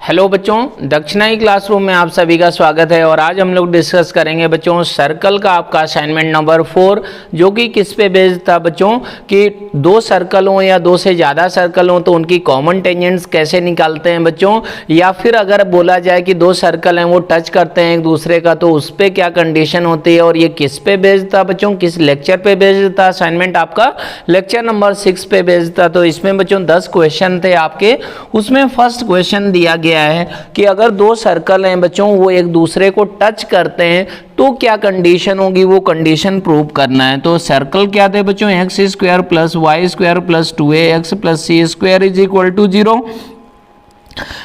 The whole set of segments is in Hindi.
हेलो बच्चों, दक्षिणाई क्लासरूम में आप सभी का स्वागत है। और आज हम लोग डिस्कस करेंगे बच्चों सर्कल का आपका असाइनमेंट नंबर 4, जो कि किस पे बेस्ड था बच्चों कि दो सर्कल हो या दो से ज़्यादा सर्कल हो तो उनकी कॉमन टेंजेंट्स कैसे निकालते हैं बच्चों, या फिर अगर बोला जाए कि दो सर्कल हैं वो टच करते हैं एक दूसरे का तो उस पर क्या कंडीशन होती है। और ये किस पे बेस्ड था बच्चों, किस लेक्चर पे बेस्ड था। असाइनमेंट आपका लेक्चर नंबर 6 पे बेस्ड था। तो इसमें बच्चों 10 क्वेश्चन थे आपके। उसमें फर्स्ट क्वेश्चन दिया गया है कि अगर दो सर्कल हैं बच्चों वो एक दूसरे को टच करते हैं तो क्या कंडीशन होगी, वो कंडीशन प्रूव करना है। तो सर्कल क्या थे बच्चों, x square plus Y square plus 2ax plus C square is equal to 0।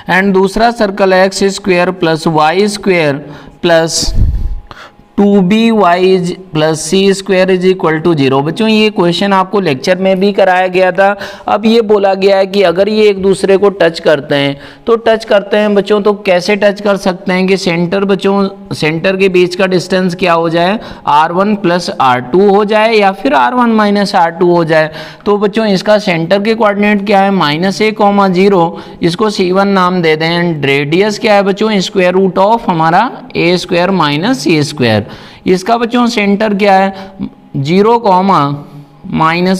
And दूसरा सर्कल है x square plus Y square plus 2by plus C square is equal to 0। बच्चों ये क्वेश्चन आपको लेक्चर में भी कराया गया था। अब ये बोला गया है कि अगर ये एक दूसरे को टच करते हैं तो टच करते हैं बच्चों तो कैसे टच कर सकते हैं कि सेंटर बच्चों सेंटर के बीच का डिस्टेंस क्या हो जाए, r1 प्लस r2 हो जाए या फिर r1 माइनस r2 हो जाए। तो बच्चों इसका सेंटर के कोऑर्डिनेट क्या है, -a,0, इसको c1 नाम दे दें। एंड रेडियस क्या है बच्चों, स्क्वायर रूट ऑफ हमारा a square minus C square. इसका बच्चों सेंटर क्या है, 0,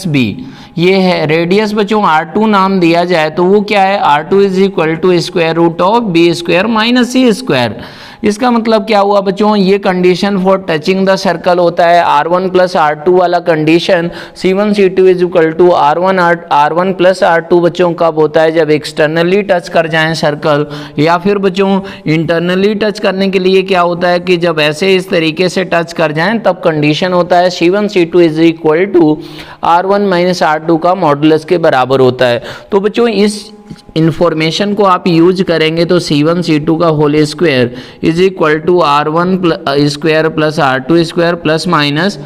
-b। ये है रेडियस बच्चों r2 नाम दिया जाए तो वो क्या है, r2 is equal to square root of b square minus C square. इसका मतलब क्या हुआ बच्चों, ये condition for touching the circle होता है r1 प्लस r2 वाला condition. c1 c2 is equal to r1 plus r2 बच्चों कब होता है, जब एक्सटर्नली टच कर जाएं सर्कल, या फिर बच्चों इंटरनली टच करने के लिए क्या होता है कि जब ऐसे इस तरीके से टच कर जाएं तब कंडीशन होता है c1 c2 is equal to r1 minus r2 का मॉडुलस के बराबर होता है। तो बच्चों इस इंफॉर्मेशन को आप यूज करेंगे तो c1 c2 का whole square is equal to r1 square plus r2 square plus minus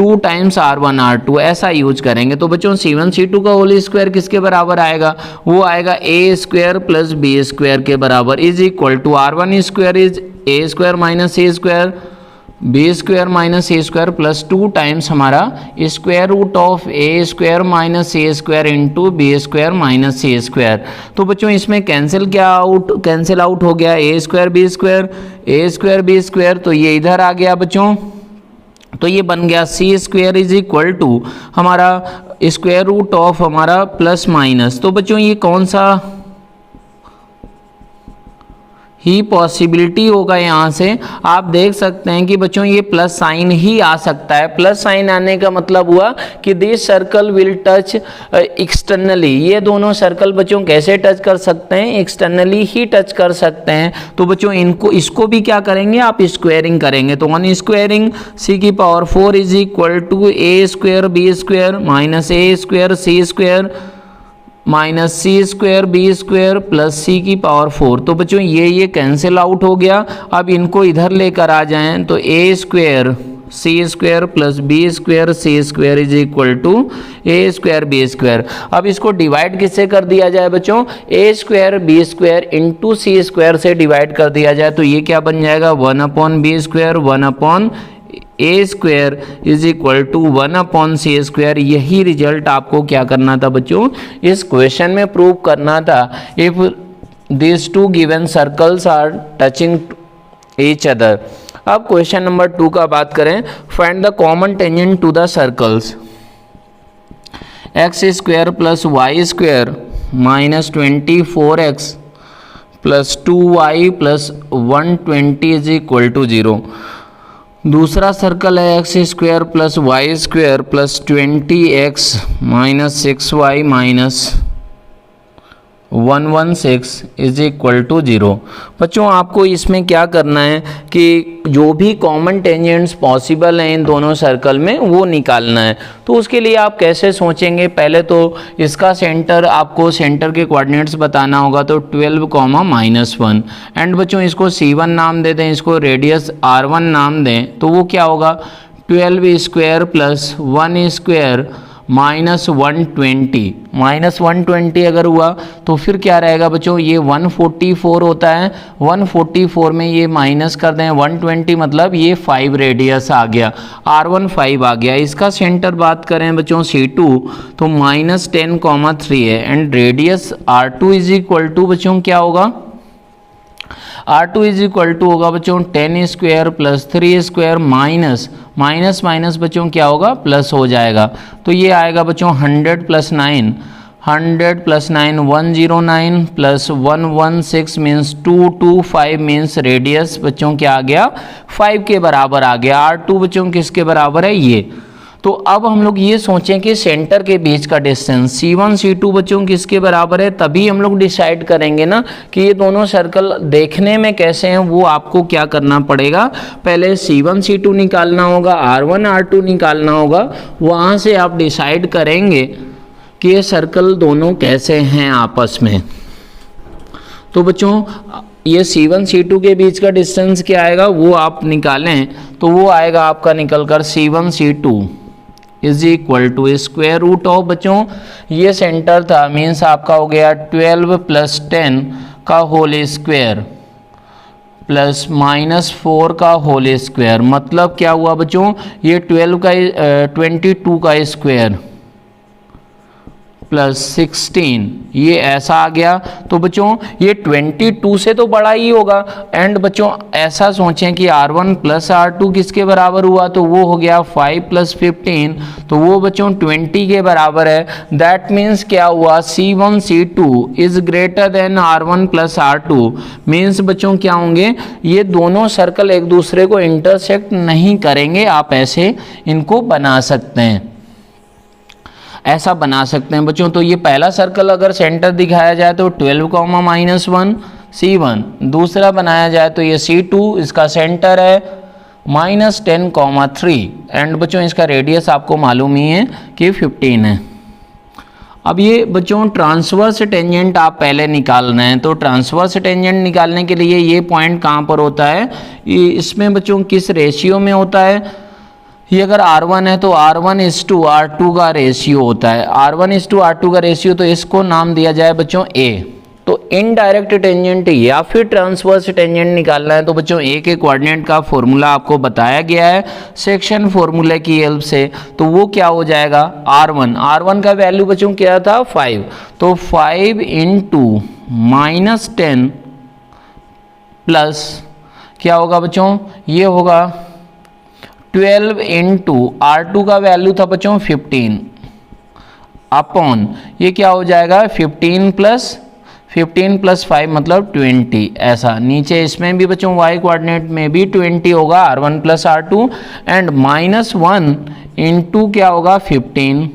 2 times r1 r2 ऐसा यूज करेंगे। तो बच्चों c1 c2 का होल स्क्वायर किसके बराबर आएगा, वो आएगा a square plus b square के बराबर is equal to r1 square is a square minus a square B square minus A square plus 2 times हमारा square root of A square minus A square into B square minus C square. तो बच्चों इसमें कैंसिल आउट हो गया ए स्क्वायर बी स्क्वायर, तो ये इधर आ गया बच्चों। तो ये बन गया सी स्क्वायर इज इक्वल टू हमारा स्क्वायर रूट ऑफ हमारा प्लस माइनस। तो बच्चों ये कौन सा ही पॉसिबिलिटी होगा, यहाँ से आप देख सकते हैं कि बच्चों ये प्लस साइन ही आ सकता है। प्लस साइन आने का मतलब हुआ कि this circle will touch externally. ये दोनों सर्कल बच्चों कैसे टच कर सकते हैं, एक्सटर्नली ही टच कर सकते हैं। तो बच्चों इसको भी क्या करेंगे, आप स्क्वायरिंग करेंगे। तो 1 स्क्वायरिंग c की power 4 is equal to a square B square minus a square C square minus C square B square plus C की पावर 4। तो बच्चों ये कैंसिल आउट हो गया। अब इनको इधर लेकर आ जाएं तो a square C square plus B square C square is equal to a square B square. अब इसको डिवाइड किससे कर दिया जाए बच्चों, a square B square into c square से डिवाइड कर दिया जाए तो ये क्या बन जाएगा, 1/b square 1/ a square is equal to 1/c square. यही रिजल्ट आपको क्या करना था बच्चों, इस क्वेश्चन में प्रूव करना था। If this two given circles are touching each other. अब क्वेश्चन नंबर 2 का बात करें, find the common tangent to the circles x square plus Y square minus 24x plus 2y plus 120 is equal to 0। दूसरा सर्कल है x square plus Y square plus 20x minus 6y minus 116 is equal to 0। बच्चों आपको इसमें क्या करना है कि जो भी कॉमन टेंजेंट्स पॉसिबल हैं इन दोनों सर्कल में वो निकालना है। तो उसके लिए आप कैसे सोचेंगे, पहले तो इसका सेंटर आपको सेंटर के कोऑर्डिनेट्स बताना होगा। तो 12, -1 एंड बच्चों इसको c1 नाम दे दें, इसको रेडियस r1 नाम दें। तो वो क्या होगा, 12 स्क्वायर प्लस 1 स्क्वायर -120 अगर हुआ तो फिर क्या रहेगा बच्चों, ये 144 होता है। 144 में ये माइनस कर दें 120 मतलब ये 5 रेडियस आ गया, r1 5 आ गया। इसका सेंटर बात करें बच्चों c2 तो -10, 3 है and radius r2 is equal to बच्चों क्या होगा R2 इज इक्वल टू होगा बच्चों 10 square plus 3 square minus minus minus बच्चों क्या होगा प्लस हो जाएगा, तो ये आएगा बच्चों 100 plus 9 100 plus 9 109 plus 116 means 225 means radius बच्चों क्या आ गया 5 के बराबर आ गया। R2 बच्चों किसके बराबर है ये। तो अब हम लोग ये सोचें कि सेंटर के बीच का डिस्टेंस C1 C2 बच्चों किसके बराबर है, तभी हम लोग डिसाइड करेंगे ना कि ये दोनों सर्कल देखने में कैसे हैं। वो आपको क्या करना पड़ेगा, पहले C1 C2 निकालना होगा, R1 R2 निकालना होगा, वहाँ से आप डिसाइड करेंगे कि ये सर्कल दोनों कैसे हैं आपस में। तो बच्चों ये C1 C2 के बीच का डिस्टेंस क्या आएगा वो आप निकालें, तो वो आएगा आपका निकल कर C1 C2 is equal to square root of बच्चों ये सेंटर था मीन्स आपका हो गया 12 प्लस 10 का होल स्क्वायर प्लस माइनस 4 का होल स्क्वायर, मतलब क्या हुआ बच्चों ये 22 का स्क्वायर प्लस 16 ये ऐसा आ गया। तो बच्चों ये 22 से तो बड़ा ही होगा। एंड बच्चों ऐसा सोचें कि R1 प्लस R2 किसके बराबर हुआ, तो वो हो गया 5 प्लस 15, तो वो बच्चों 20 के बराबर है। दैट मीन्स क्या हुआ C1 C2 is greater then R1 plus R2 means बच्चों क्या होंगे ये दोनों सर्कल एक दूसरे को इंटरसेक्ट नहीं करेंगे। आप ऐसे इनको बना सकते हैं, ऐसा बना सकते हैं बच्चों। तो ये पहला सर्कल अगर सेंटर दिखाया जाए तो 12, -1 C1, दूसरा बनाया जाए तो ये C2 इसका सेंटर है -10, 3 एंड बच्चों इसका रेडियस आपको मालूम ही है कि 15 है। अब ये बच्चों ट्रांसवर्स टेंजेंट आप पहले निकालना है, तो ट्रांसवर्स टेंजेंट निकालने के लिए ये पॉइंट कहाँ पर होता है, इसमें बच्चों किस रेशियो में होता है, ये अगर R1 है तो R1:R2 का रेशियो होता है। R1:R2 का रेशियो, तो इसको नाम दिया जाए बच्चों A। तो इनडायरेक्ट टेंजेंट या फिर ट्रांसवर्स टेंजेंट निकालना है तो बच्चों A के कोऑर्डिनेट का फॉर्मूला आपको बताया गया है सेक्शन फॉर्मूले की हेल्प से। तो वो क्या हो जाएगा R1 का वैल्यू बच्चों क्या था 5, तो 5 × -10 प्लस क्या होगा बच्चों ये होगा 12 × R2 का वैल्यू था बच्चों 15 अपॉन ये क्या हो जाएगा 15 प्लस 5 मतलब 20। ऐसा नीचे इसमें भी बच्चों y कोऑर्डिनेट में भी 20 होगा R1 प्लस R2 एंड -1 × क्या होगा 15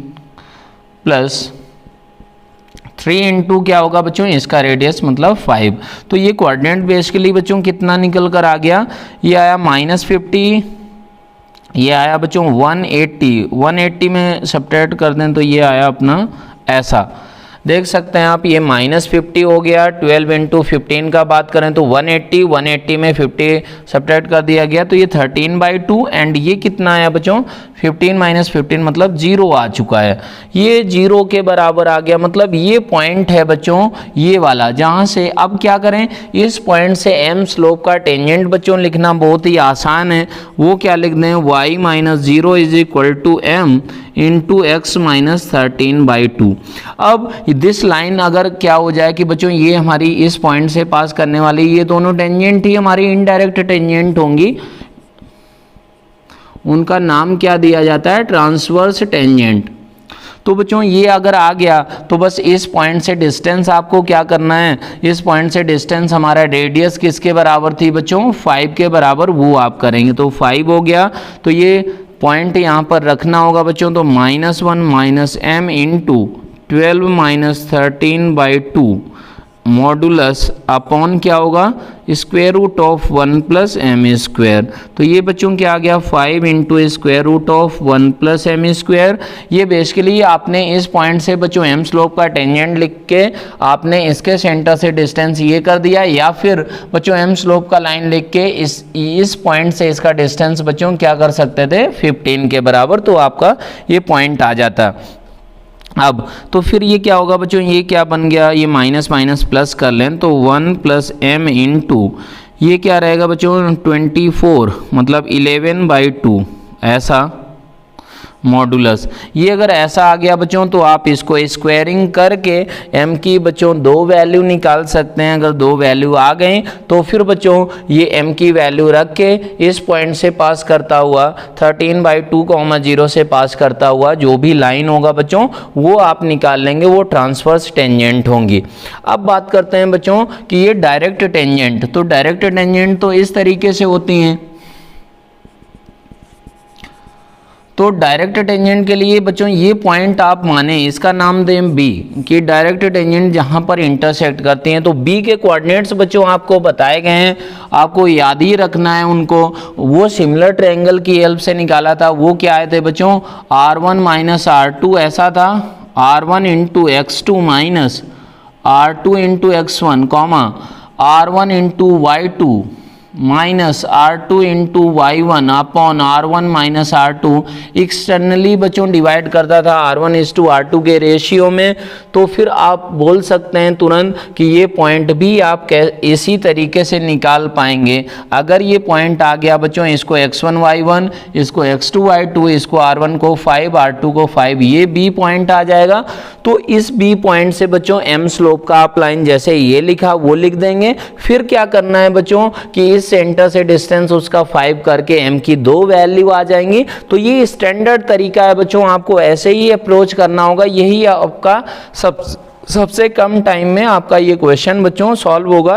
प्लस 3 × क्या होगा बच्चों इसका रेडियस मतलब 5। तो ये कोऑर्डिनेट बेसिकली बच्चों कितना निकल कर आ गया, ये आया -50, ये आया बच्चों 180 में सब्ट्रैक्ट कर दें तो ये आया अपना ऐसा देख सकते हैं आप, ये -50 हो गया। 12 × 15 का बात करें तो 180 में 50 सब्ट्रैक्ट कर दिया गया तो ये 13/2 एंड ये कितना आया बच्चों 15 - 15 मतलब 0 आ चुका है, ये 0 के बराबर आ गया। मतलब ये पॉइंट है बच्चों ये वाला, जहाँ से अब क्या करें इस पॉइंट से m स्लोप का टेंजेंट बच्चों लिखना बहुत ही आसान है। वो क्या लिख दें y - 0 = m × x - 13/2। अब दिस लाइन अगर क्या हो जाए कि बच्चों ये हमारी इस पॉइंट से पास करने वाली ये दोनों टेंजेंट ही हमारी इनडायरेक्ट टेंजेंट होंगी, उनका नाम क्या दिया जाता है ट्रांसवर्स टेंजेंट। तो बच्चों ये अगर आ गया तो बस इस पॉइंट से डिस्टेंस आपको क्या करना है, इस पॉइंट से डिस्टेंस हमारा रेडियस किसके बराबर थी बच्चों 5 के बराबर, वो आप करेंगे तो 5 हो गया। तो ये पॉइंट यहाँ पर रखना होगा बच्चों, तो -1 - m × 12 - 13/2 मॉडुलस अपॉन क्या होगा √1 + m²। तो ये बच्चों क्या आ गया 5 × √1 + m²। ये बेसिकली आपने इस पॉइंट से बच्चों m स्लोप का टेंजेंट लिख के आपने इसके सेंटर से डिस्टेंस ये कर दिया, या फिर बच्चों m स्लोप का लाइन लिख के इस पॉइंट से इसका डिस्टेंस बच्चों क्या कर सकते थे 15 के बराबर, तो आपका ये पॉइंट आ जाता। अब तो फिर ये क्या होगा बच्चों, ये क्या बन गया, ये माइनस माइनस प्लस कर लें तो 1 + m × ये क्या रहेगा बच्चों 24 मतलब 11/2 ऐसा मॉडुलस। ये अगर ऐसा आ गया बच्चों तो आप इसको स्क्वायरिंग करके m की बच्चों 2 वैल्यू निकाल सकते हैं। अगर 2 वैल्यू आ गए तो फिर बच्चों ये m की वैल्यू रख के इस पॉइंट से पास करता हुआ 13/2, 0 से पास करता हुआ जो भी लाइन होगा बच्चों वो आप निकाल लेंगे, वो ट्रांसवर्स टेंजेंट होंगी। अब बात करते हैं बच्चों कि ये डायरेक्ट टेंजेंट, तो डायरेक्ट टेंजेंट तो इस तरीके से होती हैं। तो डायरेक्ट टेंजेंट के लिए बच्चों ये पॉइंट आप माने, इसका नाम दें बी, कि डायरेक्ट टेंजेंट जहाँ पर इंटरसेक्ट करती हैं। तो बी के कोऑर्डिनेट्स बच्चों आपको बताए गए हैं, आपको याद ही रखना है उनको। वो सिमिलर ट्रायंगल की हेल्प से निकाला था। वो क्या आए थे बच्चों, R1 माइनस R2 ऐसा था, R1 into X2 minus R2 into X1 comma R1 into Y2 minus R2 into Y1 upon R1 minus R2 externally बच्चों डिवाइड करता था R1:R2 के रेशियो में। तो फिर आप बोल सकते हैं तुरंत कि ये पॉइंट भी आप इसी तरीके से निकाल पाएंगे। अगर ये पॉइंट आ गया बच्चों, इसको X1 Y1, इसको X2 Y2, इसको R1 को 5 R2 को 5, ये B पॉइंट आ जाएगा। तो इस B पॉइंट से बच्चों M स्लोप का आप लाइन जैसे ये लिखा वो लिख देंगे। फिर क्या करना है बच्चों कि इस सेंटर से डिस्टेंस उसका 5 करके M की 2 वैल्यू आ जाएंगी। तो ये स्टैंडर्ड तरीका है बच्चों, आपको ऐसे ही अप्रोच करना होगा। यही आपका सबसे कम टाइम में आपका ये क्वेश्चन बच्चों सॉल्व होगा,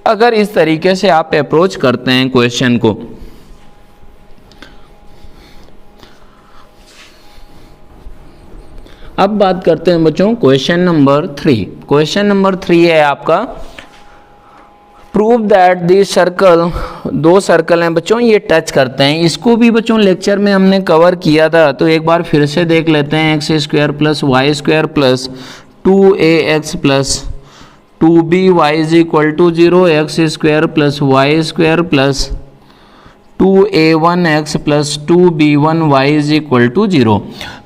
अगर इस तरीके से आप अप्रोच करते हैं क्वेश्चन को। अब बात करते हैं बच्चों क्वेश्चन नंबर 3। क्वेश्चन नंबर 3 है आपका, prove that the circle, 2 circle हैं बच्चों ये टच करते हैं। इसको भी बच्चों लेक्चर में हमने कवर किया था, तो एक बार फिर से देख लेते हैं। x² plus y² plus 2ax plus 2by is equal to 0, x² plus y² plus 2a1x plus 2b1y is equal to 0।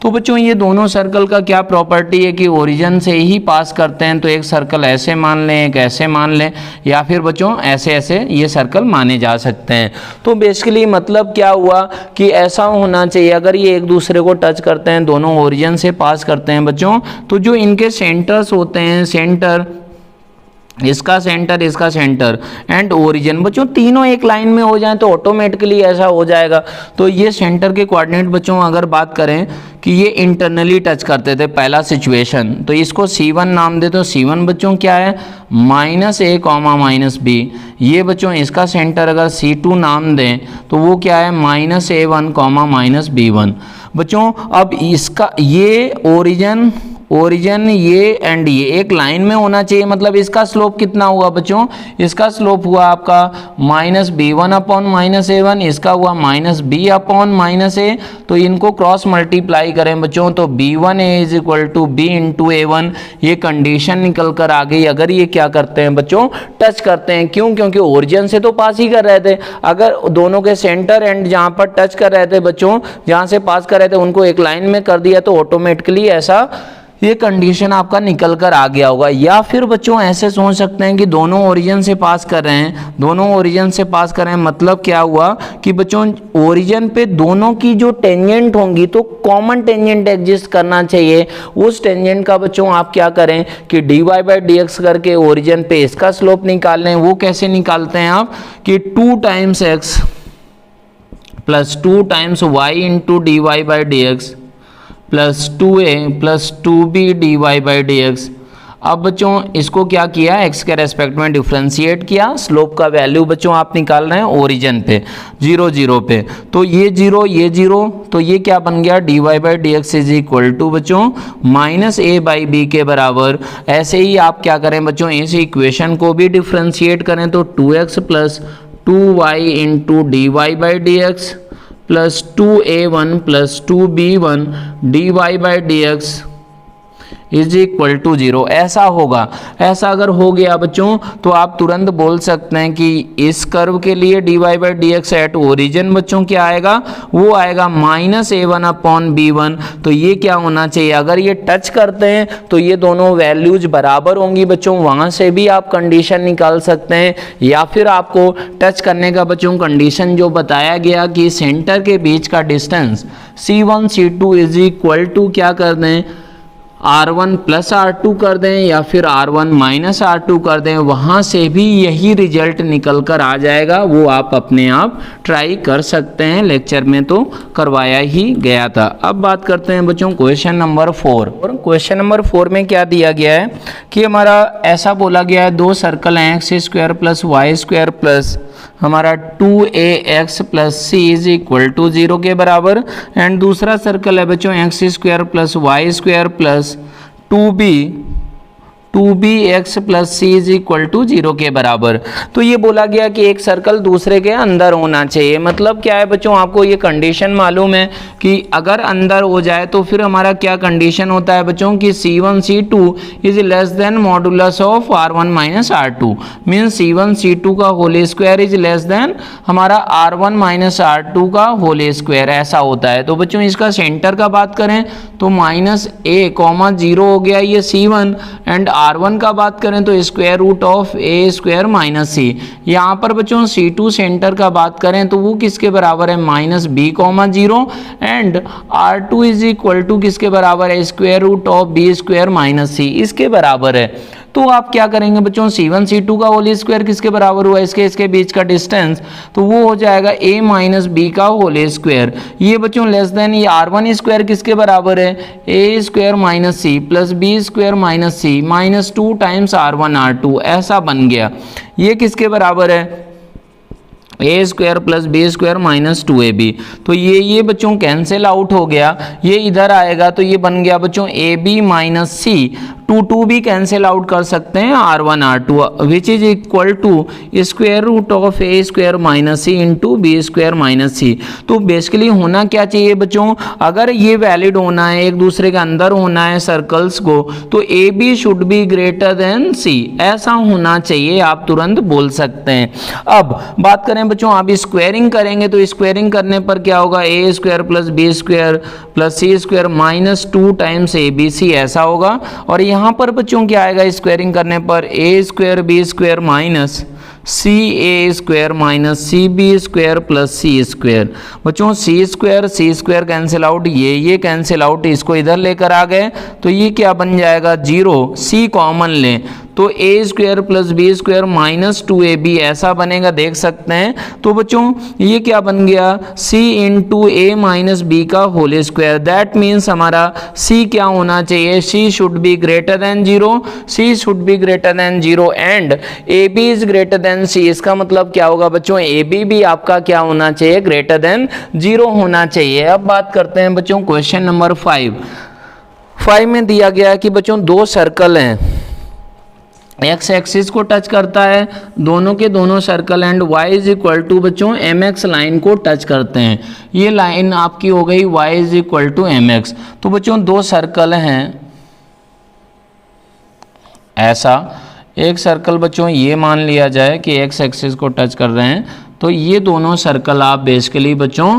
तो बच्चों ये दोनों सर्कल का क्या प्रॉपर्टी है कि ओरिजिन से ही पास करते हैं। तो एक सर्कल ऐसे मान लें, एक ऐसे मान लें, या फिर बच्चों ऐसे ऐसे ये सर्कल माने जा सकते हैं। तो बेसिकली मतलब क्या हुआ कि ऐसा होना चाहिए, अगर ये एक दूसरे को टच करते हैं, दोनों ओरिजिन से पास करते हैं बच्चों, तो जो इनके सेंटर्स होते हैं, सेंटर, इसका सेंटर, इसका सेंटर एंड ओरिजिन बच्चों तीनों एक लाइन में हो जाएं तो ऑटोमेटिकली ऐसा हो जाएगा। तो ये सेंटर के कोऑर्डिनेट बच्चों अगर बात करें कि ये इंटरनली टच करते थे, पहला सिचुएशन, तो इसको C1 नाम दे। तो C1 बच्चों क्या है, -a, -b। ये बच्चों इसका सेंटर अगर C2 नाम दें तो वो क्या है, -a1, -b1। बच्चों अब इसका ये ओरिजिन ये एंड ये एक लाइन में होना चाहिए। मतलब इसका स्लोप कितना हुआ बच्चों, इसका स्लोप हुआ आपका -b1 अपॉन -a1, इसका हुआ -b अपॉन -a। तो इनको क्रॉस मल्टीप्लाई करें बच्चों तो b1a is equal to b into a1। ये कंडीशन निकल कर आ गई अगर ये क्या करते हैं बच्चों, टच करते हैं। क्यों, क्योंकि ओरिजिन से तो पास ही कर रहे थे। अगर दोनों के सेंटर एंड जहाँ पर टच कर रहे थे बच्चों, जहाँ से पास कर रहे थे, उनको एक लाइन में कर दिया तो ऑटोमेटिकली ऐसा ये कंडीशन आपका निकल कर आ गया होगा। या फिर बच्चों ऐसे सोच सकते हैं कि दोनों ओरिजिन से पास कर रहे हैं, दोनों ओरिजिन से पास कर रहे हैं, मतलब क्या हुआ कि बच्चों ओरिजिन पे दोनों की जो टेंजेंट होंगी तो कॉमन टेंजेंट एग्जिस्ट करना चाहिए। उस टेंजेंट का बच्चों आप क्या करें कि dy/dx करके ओरिजिन पे इसका स्लोप निकाल लें। वो कैसे निकालते हैं आप कि 2 times x plus 2 times y into dy/dx plus 2a plus 2b dy/dx। अब बच्चों इसको क्या किया, x के रेस्पेक्ट में डिफ्रेंशिएट किया। स्लोप का वैल्यू बच्चों आप निकाल रहे हैं ओरिजिन पे 0 0 पे। तो ये 0 ये 0, तो ये क्या बन गया, dy/dx इज इक्वल टू बच्चों -a/b के बराबर। ऐसे ही आप क्या करें बच्चों, इस इक्वेशन को भी डिफ्रेंशिएट करें तो 2x plus 2y into dy/dx plus 2a1 plus 2b1 dy/dx is equal to 0 ऐसा होगा। ऐसा अगर हो गया बच्चों तो आप तुरंत बोल सकते हैं कि इस कर्व के लिए dy by D x at origin बच्चों क्या आएगा, वो आएगा -a1 अपॉन b1। तो ये क्या होना चाहिए, अगर ये टच करते हैं तो ये दोनों वैल्यूज बराबर होंगी बच्चों, वहां से भी आप कंडीशन निकाल सकते हैं, या फिर आपको टच करने का बच्चों कंडीशन जो बताया गया कि सेंटर के बीच का distance c1 c2 is equal to क्या कर दें, R1 प्लस R2 कर दें या फिर R1 माइनस R2 कर दें, वहाँ से भी यही रिजल्ट निकल कर आ जाएगा। वो आप अपने आप ट्राई कर सकते हैं, लेक्चर में तो करवाया ही गया था। अब बात करते हैं बच्चों क्वेश्चन नंबर 4। और क्वेश्चन नंबर 4 में क्या दिया गया है कि हमारा ऐसा बोला गया है दो सर्कल हैं x square plus Y square plus हमारा 2ax plus c is equal to 0 के बराबर, एंड दूसरा सर्कल है बच्चों x square plus Y square plus 2bx plus c is equal to 0 के बराबर। तो ये बोला गया कि एक सर्कल दूसरे के अंदर होना चाहिए। मतलब क्या है बच्चों, आपको ये कंडीशन मालूम है कि अगर अंदर हो जाए तो फिर हमारा क्या कंडीशन होता है बच्चों कि c1 c2 is less than modulus of r1 minus r2, means c1 c2 का whole square is less than हमारा r1 माइनस r2 का होल स्क्वायर, ऐसा होता है। तो बच्चों इसका सेंटर का बात करें तो -a,0 हो गया ये c1, एंड R1 का बात करें तो square root of A square minus C. यहाँ पर बच्चों C2 सेंटर का बात करें तो वो किसके बराबर है, -b,0, and R2 is equal to किसके बराबर है, square root of B square minus C, इसके बराबर है। तो आप क्या करेंगे बच्चों, C1 C2 का होल स्क्वायर किसके बराबर हुआ, इसके बीच का डिस्टेंस, तो वो हो जाएगा a माइनस बी का होल स्क्वायर। ये बच्चों लेस देन ये R1 स्क्वायर किसके बराबर है, a square minus C plus B square minus C minus 2 times R1 R2, ऐसा बन गया। ये किसके बराबर है, A square plus B square minus 2ab। तो ये बच्चों कैंसिल आउट हो गया, ये इधर आएगा तो ये बन गया बच्चों ab माइनस सी, 2 भी कैंसिल आउट कर सकते हैं, R1 R2 which is equal to square root of A square minus C into B square minus C. तो बेसिकली होना क्या चाहिए बच्चों, अगर ये वैलिड होना है, एक दूसरे के अंदर होना है सर्कल्स को, तो A B should be greater than C, ऐसा होना चाहिए, आप तुरंत बोल सकते हैं। अब बात करें बच्चों, आप स्क्वायरिंग करेंगे तो स्क्वायरिंग करने पर क्या होगा, A square plus B square plus C square minus 2 times A B C, ऐसा होगा। और यहाँ पर बच्चों क्या आएगा स्क्वायरिंग करने पर, A square B square minus C A square minus C B square plus C square. बच्चों सी स्क्वायर कैंसिल आउट, ये कैंसिल आउट, इसको इधर लेकर आ गए तो ये क्या बन जाएगा 0, सी कॉमन लें तो A square plus B square minus 2ab ऐसा बनेगा, देख सकते हैं। तो बच्चों ये क्या बन गया, c into A minus B का होल स्क्वायर, दैट मीन्स हमारा c क्या होना चाहिए, c should be greater than 0, c should be greater than 0 and A B is greater than c। इसका मतलब क्या होगा बच्चों, ए बी भी आपका क्या होना चाहिए, ग्रेटर देन 0 होना चाहिए। अब बात करते हैं बच्चों क्वेश्चन नंबर 5 में दिया गया है कि बच्चों दो सर्कल हैं, एक्स एक्सिस को टच करता है दोनों के दोनों circle, and y is equal to बच्चों mx लाइन को टच करते हैं। ये लाइन आपकी हो गई y is equal to mx। तो बच्चों दो सर्कल हैं, ऐसा एक सर्कल बच्चों ये मान लिया जाए कि एक्स एक्सिस को टच कर रहे हैं, तो ये दोनों सर्कल आप बेसिकली बच्चों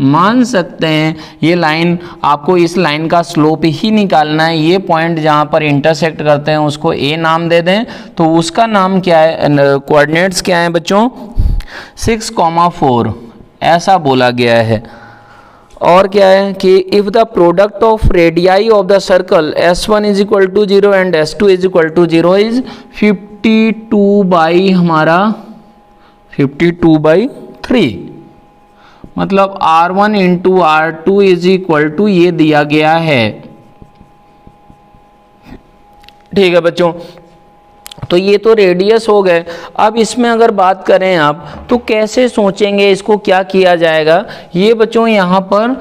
मान सकते हैं। ये लाइन आपको इस लाइन का स्लोप ही निकालना है, ये पॉइंट जहाँ पर इंटरसेक्ट करते हैं उसको ए नाम दे दें, तो उसका नाम क्या है, कोऑर्डिनेट्स क्या है बच्चों 6,4 ऐसा बोला गया है। और क्या है कि if the product of radii of the circle s1 is equal to 0 and s2 is equal to 0 is 52 by हमारा 52/3, मतलब R1 into R2 is equal to ये दिया गया है। ठीक है बच्चों, तो ये तो रेडियस हो गए। अब इसमें अगर बात करें आप तो कैसे सोचेंगे, इसको क्या किया जाएगा, ये बच्चों यहाँ पर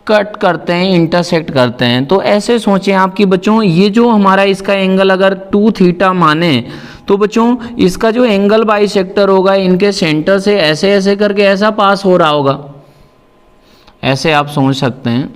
कट करते हैं, इंटरसेक्ट करते हैं, तो ऐसे सोचें आप कि बच्चों ये जो हमारा इसका एंगल अगर 2 थीटा माने तो बच्चों इसका जो एंगल बाइसेक्टर होगा इनके सेंटर से ऐसे ऐसे करके ऐसा पास हो रहा होगा, ऐसे आप सोच सकते हैं।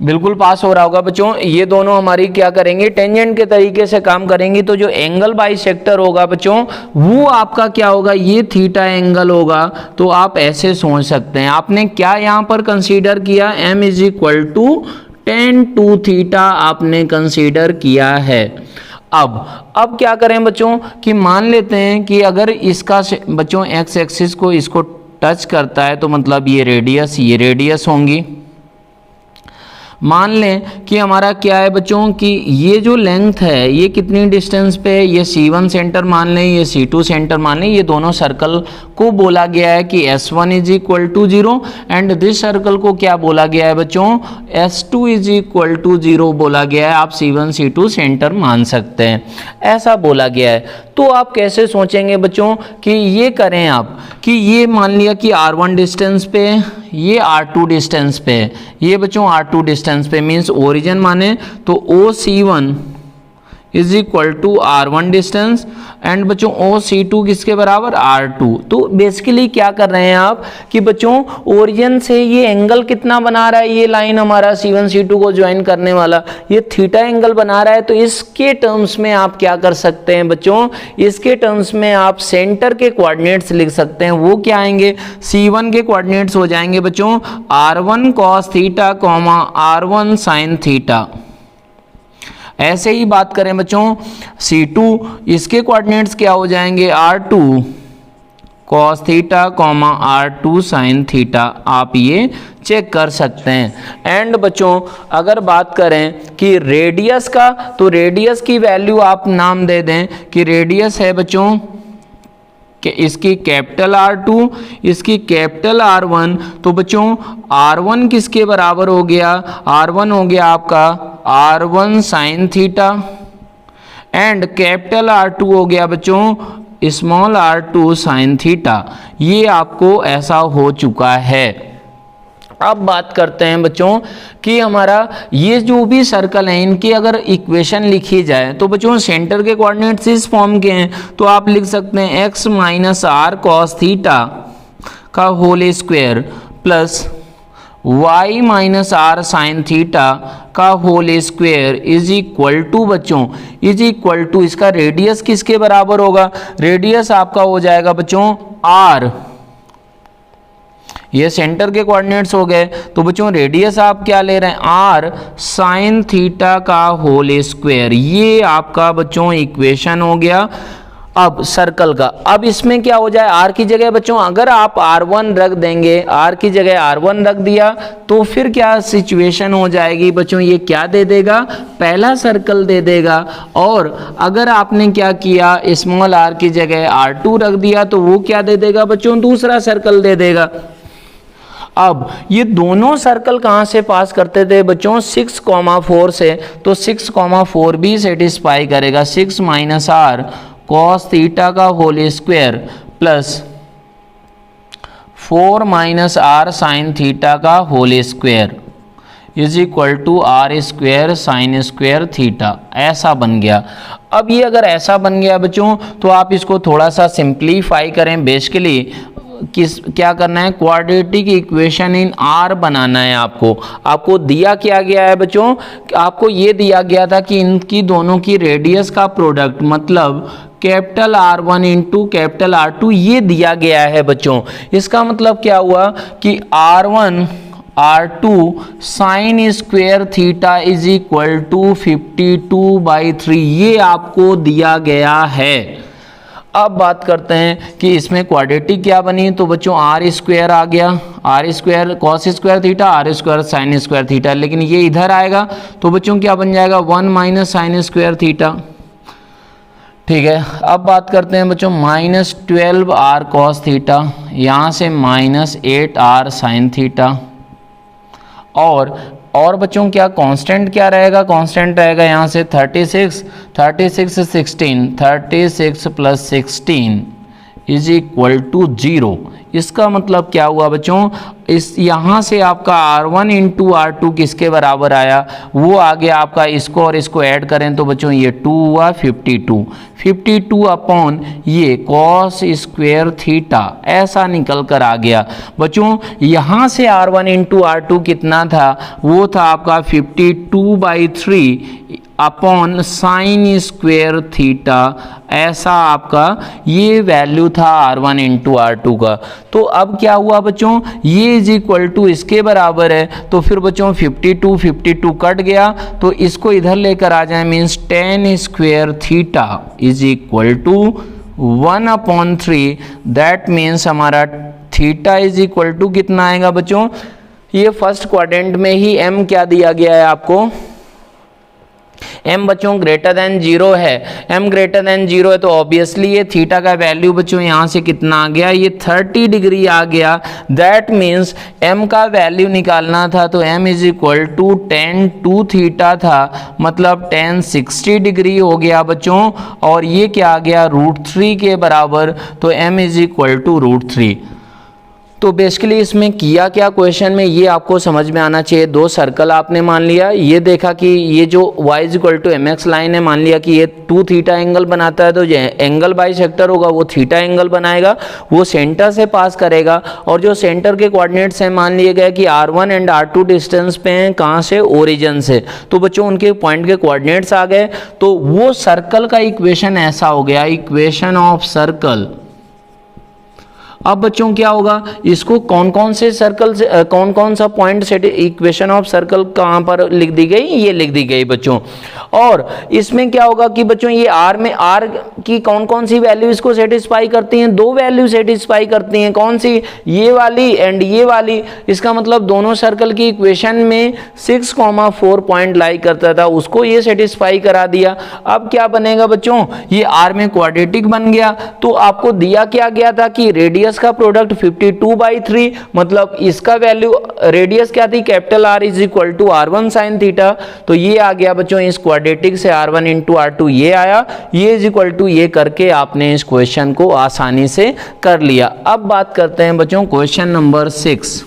बिल्कुल पास हो रहा होगा बच्चों। ये दोनों हमारी क्या करेंगे, टेंजेंट के तरीके से काम करेंगी। तो जो एंगल बाइसेक्टर होगा बच्चों, वो आपका क्या होगा, ये थीटा एंगल होगा। तो आप ऐसे सोच सकते हैं, आपने क्या यहाँ पर कंसीडर किया, m is equal to tan 2 theta आपने कंसीडर किया है। अब क्या करें बच्चों कि मान लेते हैं कि अगर इसका बच्चों x एक्सिस को इसको टच करता है, तो मतलब ये रेडियस होंगी। मान लें कि हमारा क्या है बच्चों कि ये जो लेंथ है ये कितनी डिस्टेंस पे है, ये C1 सेंटर मान लें, ये C2 सेंटर मान लें। ये दोनों सर्कल को बोला गया है कि S1 is equal to 0 and this circle को क्या बोला गया है बच्चों, S2 इज इक्वल टू 0 बोला गया है। आप C1 C2 सेंटर मान सकते हैं, ऐसा बोला गया है। तो आप कैसे सोचेंगे बच्चों कि ये करें आप कि ये मान लिया कि R1 डिस्टेंस पे, ये R2 डिस्टेंस पे, ये बच्चों R2 डिस्टेंस पे मीन्स ओरिजिन माने तो OC1 is equal to R1 distance and बच्चों OC2 किसके बराबर, R2। तो बेसिकली क्या कर रहे हैं आप कि बच्चों ओरिजिन से ये एंगल कितना बना रहा है, ये लाइन हमारा C1 C2 को ज्वाइन करने वाला ये थीटा एंगल बना रहा है। तो इसके टर्म्स में आप क्या कर सकते हैं बच्चों, इसके टर्म्स में आप सेंटर के कोऑर्डिनेट्स लिख सकते हैं। वो क्या आएंगे, C1 के कोऑर्डिनेट्स हो जाएंगे बच्चों R1 cos theta R1 sin theta. ऐसे ही बात करें बच्चों C2, इसके कोऑर्डिनेट्स क्या हो जाएंगे, R2 cos theta R2 sin theta. आप ये चेक कर सकते हैं। एंड बच्चों अगर बात करें कि रेडियस का, तो रेडियस की वैल्यू आप नाम दे दें कि रेडियस है बच्चों कि इसकी कैपिटल R2, इसकी कैपिटल R1। तो बच्चों R1 किसके बराबर हो गया, R1 हो गया आपका R1 sin theta and capital R2 हो गया बच्चों स्मॉल R2 sin थीटा। ये आपको ऐसा हो चुका है। अब बात करते हैं बच्चों कि हमारा ये जो भी सर्कल है इनकी अगर इक्वेशन लिखी जाए तो बच्चों सेंटर के कोऑर्डिनेट्स इस फॉर्म के हैं। तो आप लिख सकते हैं x minus R cos theta का whole square plus y minus R sine theta का whole square is equal to बच्चों इज इक्वल टू इसका रेडियस किसके बराबर होगा, रेडियस आपका हो जाएगा बच्चों r। ये सेंटर के कोऑर्डिनेट्स हो गए। तो बच्चों रेडियस आप क्या ले रहे हैं, r साइन थीटा का होल स्क्वायर। ये आपका बच्चों इक्वेशन हो गया अब सर्कल का। अब इसमें क्या हो जाए, r की जगह बच्चों अगर आप r1 रख देंगे, r की जगह r1 रख दिया तो फिर क्या सिचुएशन हो जाएगी बच्चों, ये क्या दे देगा, पहला सर्कल दे देगा। और अगर आपने क्या किया स्मॉल r की जगह r2 रख दिया तो वो क्या दे देगा बच्चों, दूसरा सर्कल दे देगा। अब ये दोनों सर्कल कहाँ से पास करते थे बच्चों, 6,4 से। तो 6,4 भी सेटिस्फाई करेगा। 6 माइनस आर कॉस थीटा का whole square plus 4 minus R sine theta का whole square is equal to R square sine square theta. ऐसा बन गया। अब ये अगर ऐसा बन गया बच्चों तो आप इसको थोड़ा सा सिंप्लीफाई करें। बेसिकली क्या करना है, क्वाड्रेटिक इक्वेशन इन आर बनाना है आपको। आपको दिया क्या गया है बच्चों, आपको ये दिया गया था कि इनकी दोनों की रेडियस का प्रोडक्ट मतलब capital R1 into capital R2 ये दिया गया है बच्चों। इसका मतलब क्या हुआ कि R1 R2 sine square theta is equal to 52/3 ये आपको दिया गया है। अब बात करते हैं कि इसमें क्वाड्रेटिक क्या बनी, तो बच्चों आर स्क्वायर आ गया, R square cos square theta R square sine square theta, लेकिन ये इधर आएगा तो बच्चों क्या बन जाएगा 1 माइनस साइन स्क्वायर थीटा। ठीक है। अब बात करते हैं बच्चों माइनस 12 आर कॉस थीटा, यहाँ से माइनस 8 आर साइन थीटा। और बच्चों क्या कांस्टेंट क्या रहेगा, कांस्टेंट रहेगा यहाँ से 36 36 प्लस 16 इज इक्वल टू 0। इसका मतलब क्या हुआ बच्चों, इस यहाँ से आपका R1 इंटू R2 किसके बराबर आया, वो आ गया आपका, इसको और इसको ऐड करें तो बच्चों ये 2 हुआ 52 अपॉन ये कॉस स्क्वायर थीटा, ऐसा निकल कर आ गया बच्चों। यहाँ से R1 इंटू R2 कितना था, वो था आपका 52/3 अपॉन साइन स्क्वायर थीटा, ऐसा आपका ये वैल्यू था R1 इंटू R2 का। तो अब क्या हुआ बच्चों, ये इज इक्वल टू इसके बराबर है, तो फिर बच्चों 52 कट गया, तो इसको इधर लेकर आ जाए, means tan square theta is equal to 1/3। That means हमारा थीटा इज इक्वल टू कितना आएगा बच्चों, ये फर्स्ट क्वाड्रेंट में ही m क्या दिया गया है आपको, m बच्चों ग्रेटर देन 0 है, m ग्रेटर देन 0 है, तो ऑब्वियसली ये थीटा का वैल्यू बच्चों यहाँ से कितना आ गया, ये 30 डिग्री आ गया। दैट मीन्स m का वैल्यू निकालना था, तो m is equal to tan 2 theta था, मतलब tan 60 डिग्री हो गया बच्चों, और ये क्या आ गया √3 के बराबर, तो m इज इक्वल टू √3। तो बेसिकली इसमें किया क्या क्वेश्चन में, ये आपको समझ में आना चाहिए। दो सर्कल आपने मान लिया, ये देखा कि ये जो y equal to mx line है, मान लिया कि ये 2 थीटा एंगल बनाता है, तो जो एंगल बाइसेक्टर होगा वो थीटा एंगल बनाएगा, वो सेंटर से पास करेगा, और जो सेंटर के कोऑर्डिनेट्स हैं मान लिए गए कि R1 एंड R2 डिस्टेंस पे हैं, कहाँ से, ओरिजिन से, तो बच्चों उनके पॉइंट के कोऑर्डिनेट्स आ गए, तो वो सर्कल का इक्वेशन ऐसा हो गया, इक्वेशन ऑफ सर्कल। अब बच्चों क्या होगा, इसको कौन कौन से सर्कल से कौन कौन सा point set, equation of circle कहाँ पर लिख दी गई, ये लिख दी गई बच्चों। और इसमें क्या होगा कि बच्चों ये R में R की कौन कौन सी वैल्यू इसको सेटिस्फाई करती हैं, 2 वैल्यू सेटिस्फाई करती हैं, कौन सी, ये वाली एंड ये वाली। इसका मतलब दोनों सर्कल की इक्वेशन में 6,4 पॉइंट लाई करता था, उसको ये सेटिस्फाई करा दिया। अब क्या बनेगा बच्चों, ये R में क्वाड्रेटिक बन गया, तो आपको दिया क्या गया था कि रेडियस का प्रोडक्ट 52/3, मतलब इसका वैल्यू, रेडियस क्या थी, capital R is equal to R1 sine theta, तो ये आ गया बच्चों इस क्वाड्रेटिक से R1 इंटू R2 ये आया, ये इज इक्वल टू ये करके आपने इस क्वेश्चन को आसानी से कर लिया। अब बात करते हैं बच्चों क्वेश्चन नंबर 6।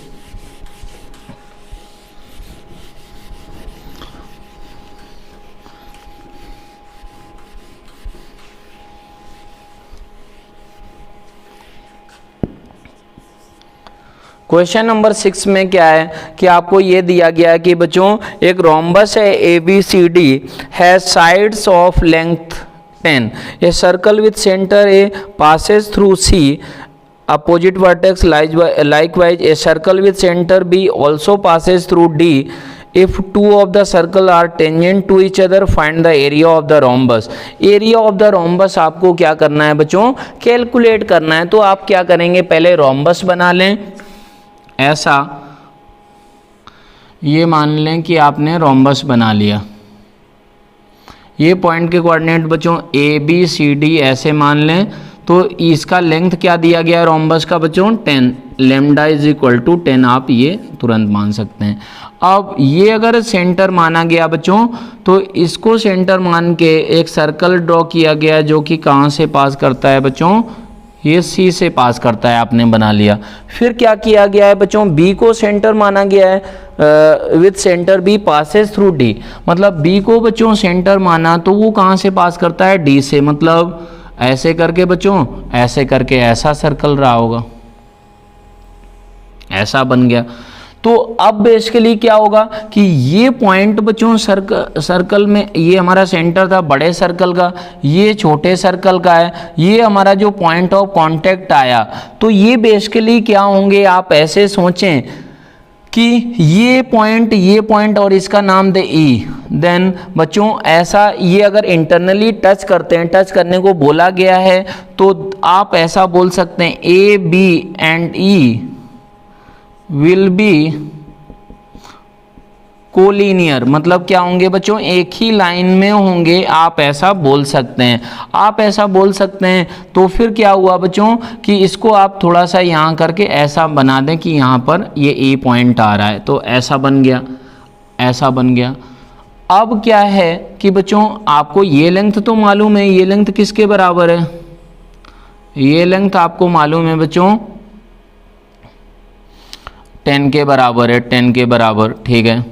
क्वेश्चन नंबर 6 में क्या है कि आपको ये दिया गया है कि बच्चों एक रोम्बस है ABCD has sides of length 10, a circle with centre A passes through C, opposite vertex likewise a circle with center B also passes through D. If two of the circle are tangent to each other, find the area of the rhombus. Area of the rhombus आपको क्या करना है बच्चों, कैलकुलेट करना है। तो आप क्या करेंगे, पहले रोम्बस बना लें, ऐसा ये मान लें कि आपने रोम्बस बना लिया, ये पॉइंट के कोऑर्डिनेट बच्चों ABCD ऐसे मान लें, तो इसका लेंथ क्या दिया गया है रोम्बस का बच्चों 10, लैम्डा इज इक्वल टू 10, आप ये तुरंत मान सकते हैं। अब ये अगर सेंटर माना गया बच्चों, तो इसको सेंटर मान के एक सर्कल ड्रॉ किया गया जो कि कहाँ से पास करता है बच्चों, ये C से पास करता है, आपने बना लिया। फिर क्या किया गया है बच्चों, B को सेंटर माना गया है with centre B passes through D, मतलब B को बच्चों सेंटर माना तो वो कहाँ से पास करता है, D से, मतलब ऐसे करके बच्चों, ऐसे करके ऐसा सर्कल रहा होगा, ऐसा बन गया। तो अब बेसिकली क्या होगा कि ये पॉइंट बच्चों सर्कल में, ये हमारा सेंटर था बड़े सर्कल का, ये छोटे सर्कल का है, ये हमारा जो पॉइंट ऑफ कांटेक्ट आया, तो ये बेसिकली क्या होंगे, आप ऐसे सोचें कि ये पॉइंट और इसका नाम दे E, देन बच्चों ऐसा ये अगर इंटरनली टच करते हैं, टच करने को बोला गया है, तो आप ऐसा बोल सकते हैं A, B and E will be collinear, मतलब क्या होंगे बच्चों, एक ही लाइन में होंगे, आप ऐसा बोल सकते हैं, आप ऐसा बोल सकते हैं। तो फिर क्या हुआ बच्चों कि इसको आप थोड़ा सा यहाँ करके ऐसा बना दें कि यहाँ पर ये E पॉइंट आ रहा है, तो ऐसा बन गया, ऐसा बन गया। अब क्या है कि बच्चों आपको ये लेंथ तो मालूम है, ये लेंथ किसके बराबर है, ये लेंथ आपको मालूम है बच्चों 10 के बराबर है, 10 के बराबर, ठीक है।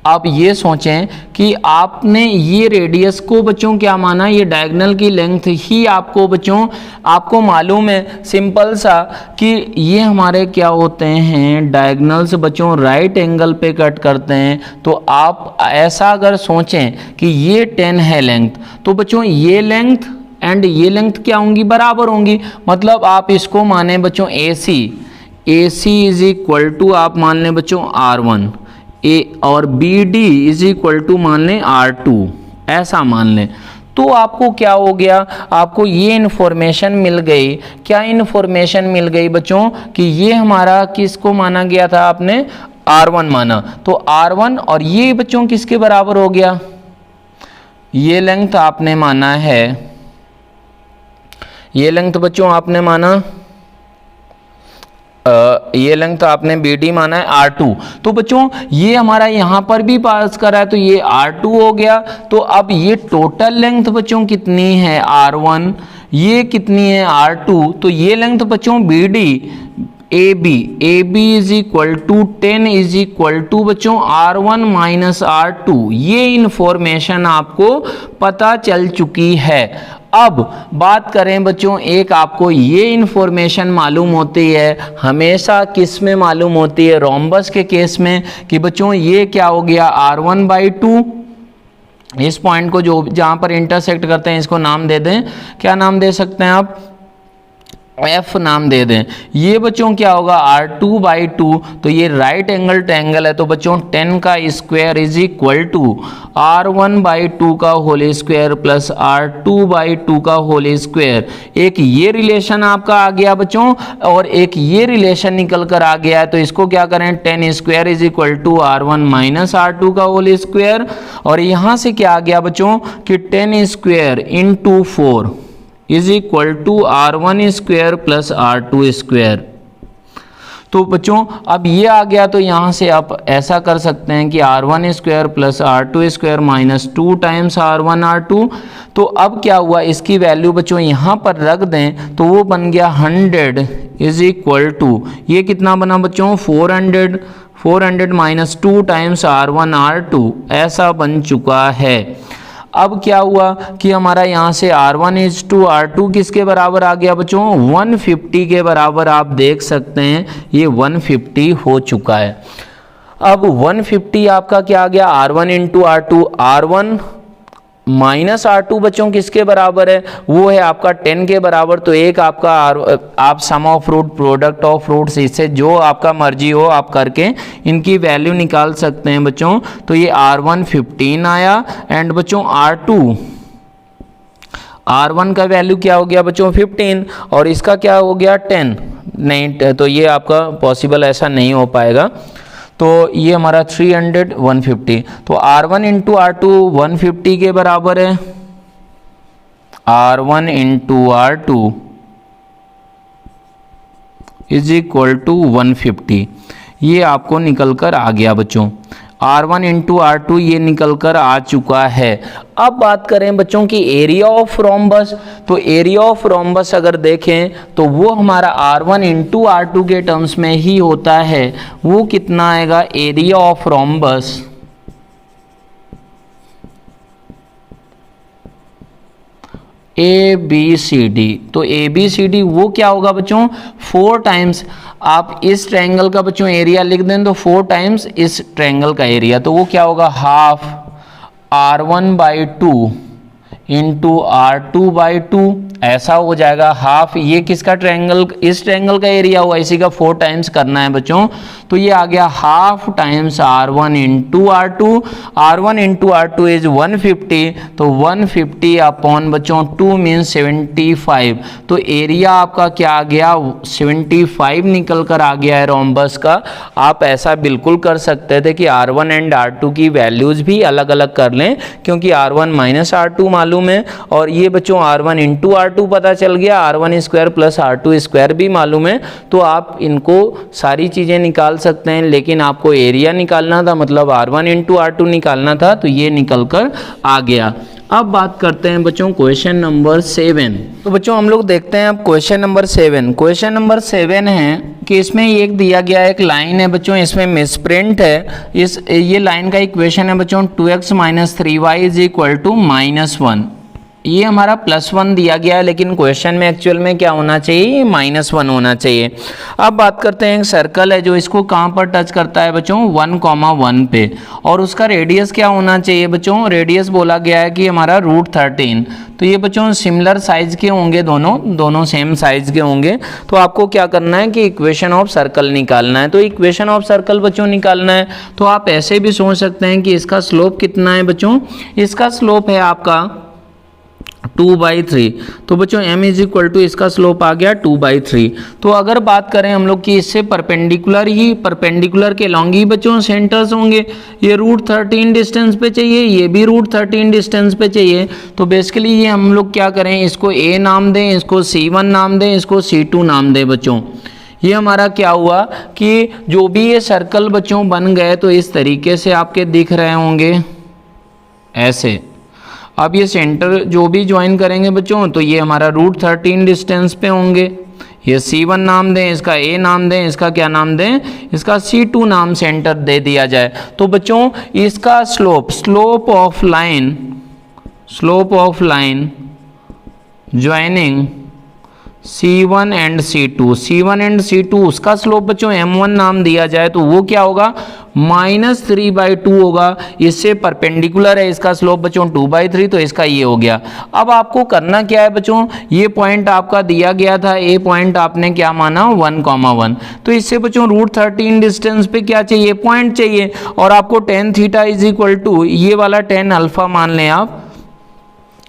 आप ये सोचें कि आपने ये रेडियस को बच्चों क्या माना, ये डायगोनल की लेंथ ही आपको बच्चों, आपको मालूम है सिंपल सा कि ये हमारे क्या होते हैं, डायगोनल्स बच्चों राइट एंगल पे कट करते हैं। तो आप ऐसा अगर सोचें कि ये 10 है लेंथ, तो बच्चों ये लेंथ एंड ये लेंथ क्या होंगी, बराबर होंगी। मतलब आप इसको माने बच्चों AC इज इक्वल टू आप मान लें बच्चों R1 और BD इज इक्वल टू मान लें R2, ऐसा मान लें। तो आपको क्या हो गया, आपको ये इन्फॉर्मेशन मिल गई। क्या इन्फॉर्मेशन मिल गई बच्चों कि ये हमारा किसको माना गया था, आपने R1 माना। तो R1 और ये बच्चों किसके बराबर हो गया, ये लेंथ आपने माना है, ये लेंथ बच्चों आपने माना ये लेंथ आपने BD माना है R2। तो बच्चों ये हमारा यहाँ पर भी पास करा है, तो ये R2 हो गया। तो अब ये टोटल लेंथ बच्चों कितनी है R1, ये कितनी है R2। तो ये लेंथ बच्चों BD AB is equal to 10 is equal to बच्चों R1 माइनस R2। ये इंफॉर्मेशन आपको पता चल चुकी है। अब बात करें बच्चों, एक आपको ये इंफॉर्मेशन मालूम होती है, हमेशा किस में मालूम होती है, रोम्बस के केस में, कि बच्चों ये क्या हो गया R1/2। इस पॉइंट को जो जहां पर इंटरसेक्ट करते हैं इसको नाम दे दें, क्या नाम दे सकते हैं आप, F नाम दे दें। ये बच्चों क्या होगा R2/2। तो ये राइट एंगल ट्रायंगल है, तो बच्चों 10 का square is equal to R1/2 का होल स्क्वायर प्लस R2/2 का होल स्क्वायर। एक ये रिलेशन आपका आ गया बच्चों, और एक ये रिलेशन निकल कर आ गया है। तो इसको क्या करें, 10 square is equal to R1 minus R2 का होल स्क्वायर। और यहाँ से क्या आ गया बच्चों कि 10 square into 4 is equal to R1 square plus R2 square. तो बच्चों अब ये आ गया, तो यहाँ से आप ऐसा कर सकते हैं कि R1 square plus R2 square minus 2 times R1 R2। तो अब क्या हुआ, इसकी वैल्यू बच्चों यहाँ पर रख दें तो वो बन गया 100 इज इक्वल टू, ये कितना बना बच्चों 400 माइनस 2 टाइम्स R1 R2, ऐसा बन चुका है। अब क्या हुआ कि हमारा यहाँ से R1 इज टू R2 किसके बराबर आ गया बच्चों, 150 के बराबर। आप देख सकते हैं ये 150 हो चुका है। अब 150 आपका क्या आ गया, R1 into R2, R1 minus R2 बच्चों किसके बराबर है, वो है आपका 10 के बराबर। तो एक आपका आप sum of root, product of roots, इससे जो आपका मर्जी हो आप करके इनकी वैल्यू निकाल सकते हैं बच्चों। तो ये R1 15 आया एंड बच्चों R1 का वैल्यू क्या हो गया बच्चों 15 और इसका क्या हो गया 10। नहीं, तो ये आपका पॉसिबल ऐसा नहीं हो पाएगा। तो ये हमारा 300 150। तो R1 इंटू R2 150 के बराबर है, R1 into R2 is equal to 150। ये आपको निकल कर आ गया बच्चों, R1 इंटू R2 ये निकल कर आ चुका है। अब बात करें बच्चों की एरिया ऑफ रोम्बस। तो एरिया ऑफ रोम्बस अगर देखें तो वो हमारा R1 इंटू R2 के टर्म्स में ही होता है। वो कितना आएगा, एरिया ऑफ रोम्बस ABCD। तो ABCD वो क्या होगा बच्चों 4 टाइम्स, आप इस ट्रायंगल का बच्चों एरिया लिख दें तो 4 टाइम्स इस ट्रायंगल का एरिया। तो वो क्या होगा हाफ R1/2 इंटू R2/2, ऐसा हो जाएगा हाफ। ये किसका ट्रायंगल, इस ट्रायंगल का एरिया हुआ, इसी का 4 टाइम्स करना है बच्चों। तो ये आ गया half times R1 into R2। R1 into R2 is 150। तो 150 अपॉन बच्चों 2 मीन्स 75। तो एरिया आपका क्या आ गया 75 निकल कर आ गया है रोम्बस का। आप ऐसा बिल्कुल कर सकते थे कि R1 एंड R2 की वैल्यूज भी अलग अलग कर लें, क्योंकि R1 माइनस R2 मालूम है और ये बच्चों R1 इंटू R2 पता चल गया, R1 square plus R2 square भी मालूम है। तो आप इनको सारी चीज़ें निकाल सकते हैं, लेकिन आपको एरिया निकालना था, मतलब R1 इंटू R2 निकालना था, तो ये निकल कर आ गया। अब बात करते हैं बच्चों क्वेश्चन नंबर 7। तो बच्चों हम लोग देखते हैं अब क्वेश्चन नंबर 7। क्वेश्चन नंबर 7 है कि इसमें एक दिया गया एक लाइन है बच्चों, इसमें मिसप्रिंट है। ये लाइन का इक्वेशन है बच्चों 2x - 3y = -1। ये हमारा +1 दिया गया है, लेकिन क्वेश्चन में एक्चुअल में क्या होना चाहिए, ये -1 होना चाहिए। अब बात करते हैं एक सर्कल है जो इसको कहाँ पर टच करता है बच्चों 1,1 पे, और उसका रेडियस क्या होना चाहिए बच्चों, रेडियस बोला गया है कि हमारा √13। तो ये बच्चों सिमिलर साइज के होंगे, दोनों सेम साइज के होंगे। तो आपको क्या करना है कि इक्वेशन ऑफ सर्कल निकालना है। तो इक्वेशन ऑफ सर्कल बच्चों निकालना है तो आप ऐसे भी सोच सकते हैं कि इसका स्लोप कितना है बच्चों, इसका स्लोप है आपका 2/3। तो बच्चों m = इसका स्लोप आ गया 2/3। तो अगर बात करें हम लोग कि इससे परपेंडिकुलर के लॉन्ग ही बच्चों सेंटर्स होंगे। ये √13 डिस्टेंस पे चाहिए, ये भी √13 डिस्टेंस पे चाहिए। तो बेसिकली ये हम लोग क्या करें, इसको A नाम दें, इसको C1 नाम दें, इसको C2 नाम दें बच्चों। ये हमारा क्या हुआ कि जो भी ये सर्कल बच्चों बन गए तो इस तरीके से आपके दिख रहे होंगे ऐसे। अब ये सेंटर जो भी ज्वाइन करेंगे बच्चों तो ये हमारा √13 डिस्टेंस पे होंगे। ये C1 नाम दें, इसका A नाम दें, इसका क्या नाम दें, इसका C2 नाम सेंटर दे दिया जाए। तो बच्चों इसका slope of line joining C1 and C2 उसका स्लोप बच्चों M1 नाम दिया जाए तो वो क्या होगा -3/2 होगा। इससे परपेंडिकुलर है इसका स्लोप बच्चों 2/3, तो इसका ये हो गया। अब आपको करना क्या है बच्चों, ये पॉइंट आपका दिया गया था, ए पॉइंट आपने क्या माना 1,1। तो इससे बच्चों √13 डिस्टेंस पे क्या चाहिए, पॉइंट चाहिए। और आपको tan θ = ये वाला tan अल्फा मान लें आप,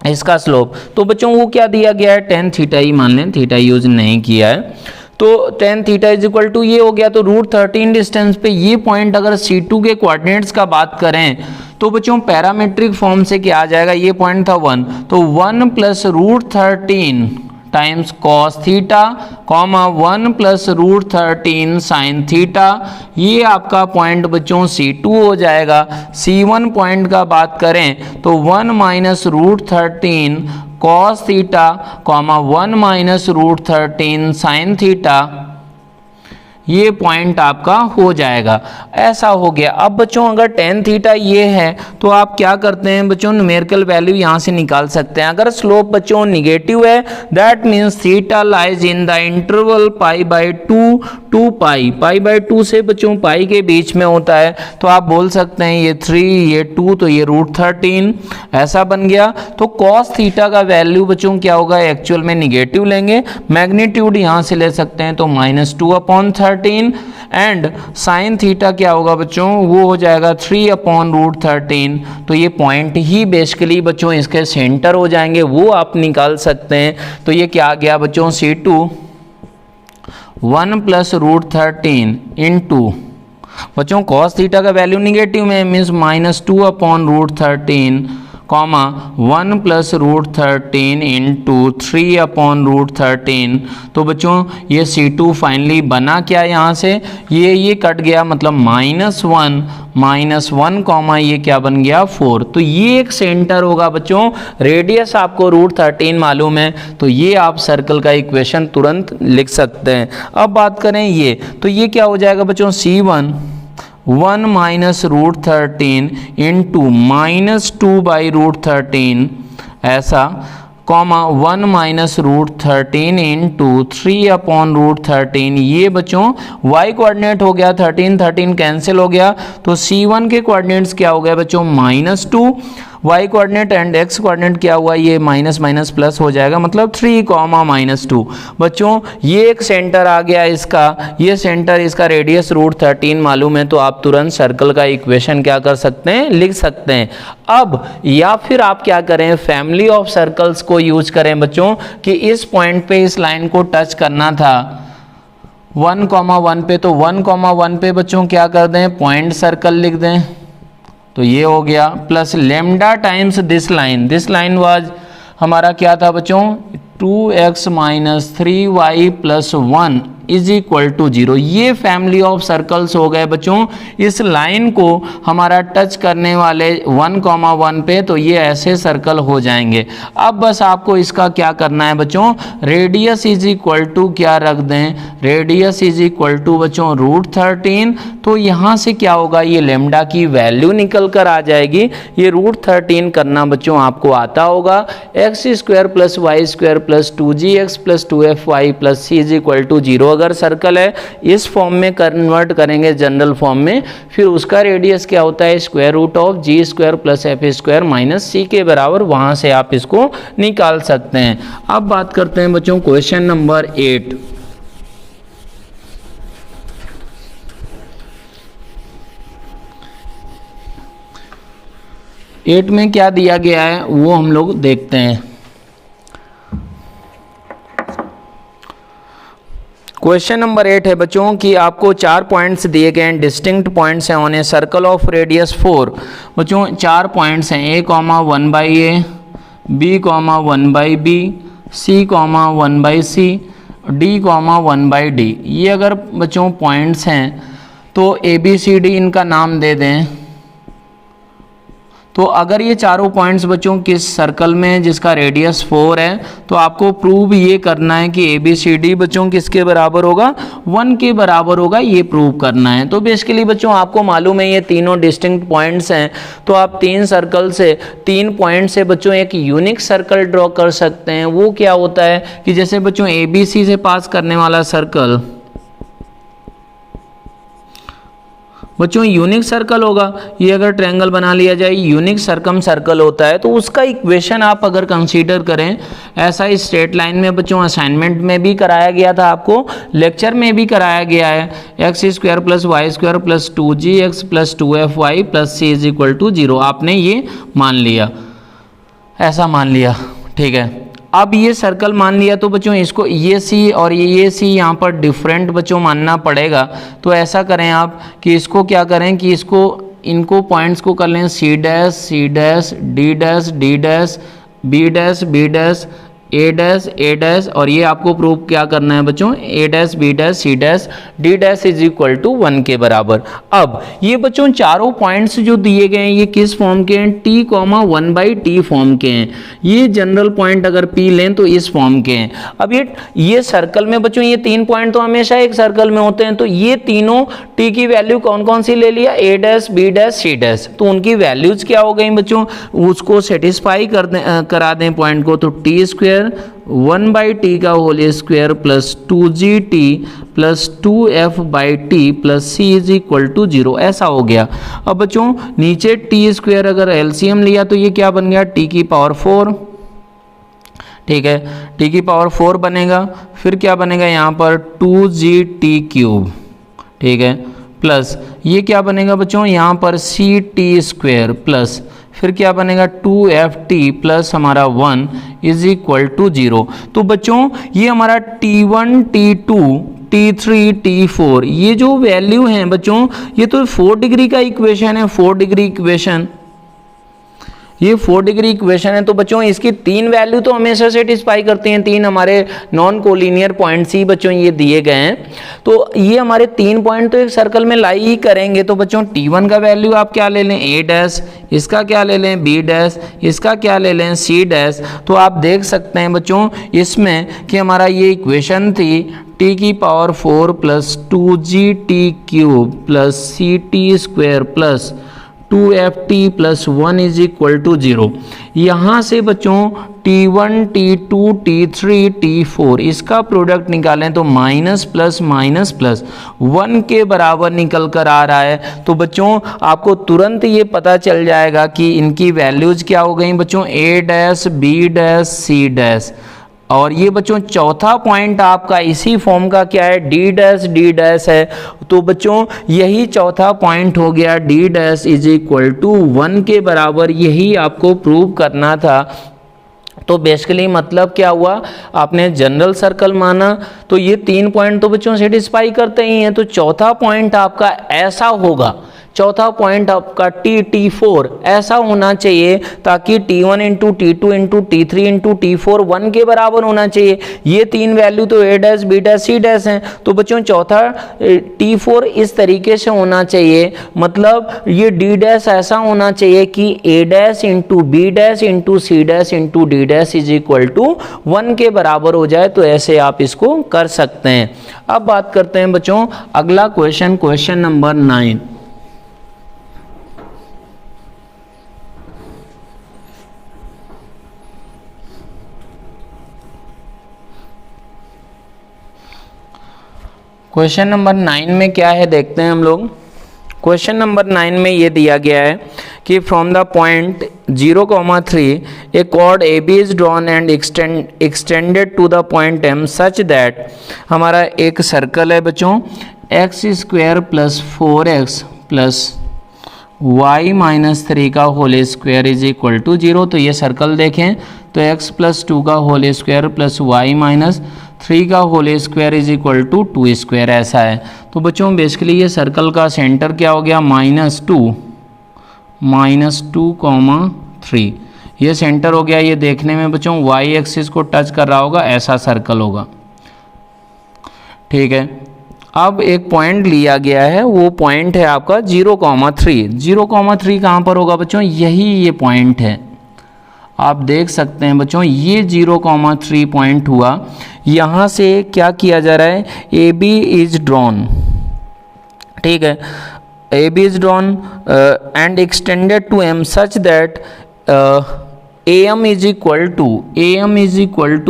इसका स्लोप। तो बच्चों वो क्या दिया गया है, tan θ ही मान लें, थीटा यूज नहीं किया है। तो tan θ = ये हो गया। तो √13 डिस्टेंस पे ये पॉइंट अगर C2 के कोऑर्डिनेट्स का बात करें तो बच्चों पैरामेट्रिक फॉर्म से क्या आ जाएगा, ये पॉइंट था 1, तो 1 + √13 टाइम्स cos θ, 1 + √13 sin θ। ये आपका पॉइंट बच्चों C2 हो जाएगा। C1 पॉइंट का बात करें तो 1 - √13 cos θ, 1 - √13 sin θ। ये पॉइंट आपका हो जाएगा, ऐसा हो गया। अब बच्चों अगर tan θ ये है तो आप क्या करते हैं बच्चों, न्यूमेरिकल वैल्यू यहाँ से निकाल सकते हैं। अगर स्लोप बच्चों निगेटिव है that means θ lies in the interval π/2 to π से बच्चों पाई के बीच में होता है। तो आप बोल सकते हैं ये 3 ये 2 तो ये √13 ऐसा बन गया। तो cos θ का वैल्यू बच्चों क्या होगा, एक्चुअल में निगेटिव लेंगे, मैग्नीट्यूड यहाँ से ले सकते हैं तो -2/13 एंड sin θ क्या होगा बच्चों, वो हो जाएगा 3/√13। तो ये पॉइंट ही बेसिकली बच्चों इसके सेंटर हो जाएंगे, वो आप निकाल सकते हैं। तो ये क्या आ गया बच्चों C2 1 + √13 इंटू बच्चों cos θ का वैल्यू निगेटिव में मीन्स -2/√13 1 + √13 इंटू 3/√13। तो बच्चों ये C2 फाइनली बना क्या, यहाँ से ये कट गया, मतलब -1 ये क्या बन गया 4। तो ये एक सेंटर होगा बच्चों। रेडियस आपको √13 मालूम है तो ये आप सर्कल का इक्वेशन तुरंत लिख सकते हैं। अब बात करें ये, तो ये क्या हो जाएगा बच्चों C1 1 - √13 इंटू -2/√13 ऐसा, 1 - √13 इंटू 3/√13। ये बच्चों y कोऑर्डिनेट हो गया, 13 कैंसिल हो गया। तो C1 के कोऑर्डिनेट्स क्या हो गया बच्चों -2, y coordinate and x coordinate क्या हुआ, ये माइनस प्लस हो जाएगा, मतलब 3, -2। बच्चों ये एक सेंटर आ गया इसका, ये सेंटर इसका रेडियस √13 मालूम है तो आप तुरंत सर्कल का इक्वेशन क्या कर सकते हैं, लिख सकते हैं। अब या फिर आप क्या करें, फैमिली ऑफ सर्कल्स को यूज करें बच्चों कि इस पॉइंट पे इस लाइन को टच करना था 1,1 पे, तो 1,1 पे बच्चों क्या कर दें, पॉइंट सर्कल लिख दें। तो ये हो गया plus lambda times this line was हमारा क्या था बच्चों 2x - 3y + 1 is equal to 0। ये फैमिली ऑफ सर्कल्स हो गए बच्चों। इस लाइन को हमारा टच करने वाले 1,1 पे, तो ये ऐसे सर्कल हो जाएंगे। अब बस आपको इसका क्या करना है बच्चों, रेडियस इज इक्वल टू क्या रख दें, रेडियस इज इक्वल टू बच्चों √13। तो यहाँ से क्या होगा, ये लेमडा की वैल्यू निकल कर आ जाएगी। ये √13 करना बच्चों आपको आता होगा। x² + y² + 2gx + 2fy + c is equal to 0 अगर सर्कल है, इस फॉर्म में कन्वर्ट करेंगे जनरल फॉर्म में, फिर उसका रेडियस क्या होता है, √g² + f² - c के बराबर। वहां से आप इसको निकाल सकते हैं। अब बात करते हैं बच्चों क्वेश्चन नंबर 8। एट में क्या दिया गया है वो हम लोग देखते हैं। क्वेश्चन नंबर 8 है बच्चों कि आपको 4 पॉइंट्स दिए गए हैं, डिस्टिंक्ट पॉइंट्स हैं on a circle of radius 4। बच्चों 4 पॉइंट्स हैं, a, 1/a, b, 1/b, c, 1/c, d, 1/d। ये अगर बच्चों पॉइंट्स हैं तो ABCD इनका नाम दे दें। तो अगर ये चारों पॉइंट्स बच्चों किस सर्कल में जिसका रेडियस 4 है, तो आपको प्रूव ये करना है कि ABCD बच्चों किसके बराबर होगा, 1 के बराबर होगा, ये प्रूव करना है। तो बेसिकली बच्चों आपको मालूम है ये तीनों डिस्टिंक्ट पॉइंट्स हैं, तो आप 3 सर्कल से 3 पॉइंट से बच्चों एक यूनिक सर्कल ड्रॉ कर सकते हैं। वो क्या होता है कि जैसे बच्चों ABC से पास करने वाला सर्कल बच्चों यूनिक सर्कल होगा। ये अगर ट्रायंगल बना लिया जाए, यूनिक सर्कम सर्कल होता है, तो उसका इक्वेशन आप अगर कंसीडर करें, ऐसा ही स्ट्रेट लाइन में बच्चों असाइनमेंट में भी कराया गया था, आपको लेक्चर में भी कराया गया है, x² + y² + 2gx + 2fy + c is equal to 0। आपने ये मान लिया, ऐसा मान लिया, ठीक है। अब ये सर्कल मान लिया तो बच्चों इसको ये C और ये C यहाँ पर डिफरेंट बच्चों मानना पड़ेगा। तो ऐसा करें आप कि इसको क्या करें कि इसको इनको पॉइंट्स को कर लें C', C', D', D', B', A', और ये आपको प्रूव क्या करना है बच्चों, A', B', C', D' is equal to 1 के बराबर। अब ये बच्चों चारों पॉइंट्स जो दिए गए हैं ये किस फॉर्म के हैं, T, 1/T फॉर्म के हैं। ये जनरल पॉइंट अगर P लें तो इस फॉर्म के हैं। अब ये सर्कल में बच्चों ये 3 पॉइंट तो हमेशा एक सर्कल में होते हैं, तो ये तीनों T की वैल्यू कौन कौन सी ले लिया, A', B', C', तो उनकी वैल्यूज क्या हो गई बच्चों, उसको सेटिस्फाई करा दें पॉइंट को। तो T² 1/T का whole square + 2GT + 2f/T + c is equal to 0, ऐसा हो गया। अब बच्चों नीचे T² अगर एलसीएम लिया तो ये क्या बन गया, T की पावर 4, ठीक है, T की पावर 4 बनेगा। फिर क्या बनेगा यहाँ पर 2GT3, ठीक है, प्लस ये क्या बनेगा बच्चों यहाँ पर CT² प्लस फिर क्या बनेगा 2ft प्लस हमारा 1 इज इक्वल टू 0। तो बच्चों ये हमारा T1, T2, T3, T4 ये जो वैल्यू हैं बच्चों, ये तो 4 डिग्री का इक्वेशन है, 4 डिग्री इक्वेशन, ये 4 डिग्री इक्वेशन है। तो बच्चों इसकी 3 वैल्यू तो हमेशा सेटिस्फाई करती हैं, 3 हमारे नॉन कोलिनियर पॉइंट्स ही बच्चों ये दिए गए हैं। तो ये हमारे 3 पॉइंट तो एक सर्कल में लाई ही करेंगे। तो बच्चों T1 का वैल्यू आप क्या ले लें, A', इसका क्या ले लें B', इसका क्या ले लें C'। तो आप देख सकते हैं बच्चों इसमें कि हमारा ये इक्वेशन थी T की power 4 + 2GT3 + CT² plus 2ft + 1 is equal to 0। यहाँ से बच्चों T1, T2, T3, T4 इसका प्रोडक्ट निकालें तो माइनस प्लस 1 के बराबर निकल कर आ रहा है। तो बच्चों आपको तुरंत ये पता चल जाएगा कि इनकी वैल्यूज क्या हो गई बच्चों, A', B', C'। और ये बच्चों चौथा पॉइंट आपका इसी फॉर्म का क्या है, D' है। तो बच्चों यही चौथा पॉइंट हो गया, D' इज इक्वल टू 1 के बराबर, यही आपको प्रूव करना था। तो बेसिकली मतलब क्या हुआ, आपने जनरल सर्कल माना तो ये 3 पॉइंट तो बच्चों सेटिस्फाई करते ही हैं। तो चौथा पॉइंट आपका ऐसा होगा चौथा पॉइंट आपका T4 ऐसा होना चाहिए ताकि T1 into T2 into T3 into T4 1 के बराबर होना चाहिए। ये तीन वैल्यू तो A dash B dash C dash हैं, तो बच्चों चौथा T4 इस तरीके से होना चाहिए, मतलब ये D डैश ऐसा होना चाहिए कि A dash into B dash into C dash into D dash is equal to 1 के बराबर हो जाए। तो ऐसे आप इसको कर सकते हैं। अब बात करते हैं बच्चों अगला question, question number 9। Question number 9 में क्या है देखते हैं हम लोग। क्वेश्चन नंबर 9 में ये दिया गया है कि from the point 0,3 a chord A B is drawn and extended to the point M such that, हमारा एक सर्कल है बच्चों x square plus 4x plus y minus 3 का whole square is equal to 0। तो ये सर्कल देखें तो x प्लस 2 का whole square plus y minus 3 का whole square is equal to 2 square ऐसा है। तो बच्चों बेसिकली ये सर्कल का सेंटर क्या हो गया -2,3 ये सेंटर हो गया। ये देखने में बच्चों y एक्सिस को टच कर रहा होगा, ऐसा सर्कल होगा, ठीक है। अब एक पॉइंट लिया गया है, वो पॉइंट है आपका 0,3। 0,3 कहाँ पर होगा बच्चों, यही ये पॉइंट है। आप देख सकते हैं बच्चों ये 0,3 पॉइंट हुआ। यहाँ से क्या किया जा रहा है, ए बी इज ड्रॉन, ठीक है, A B is drawn and extended to M such that A M is equal to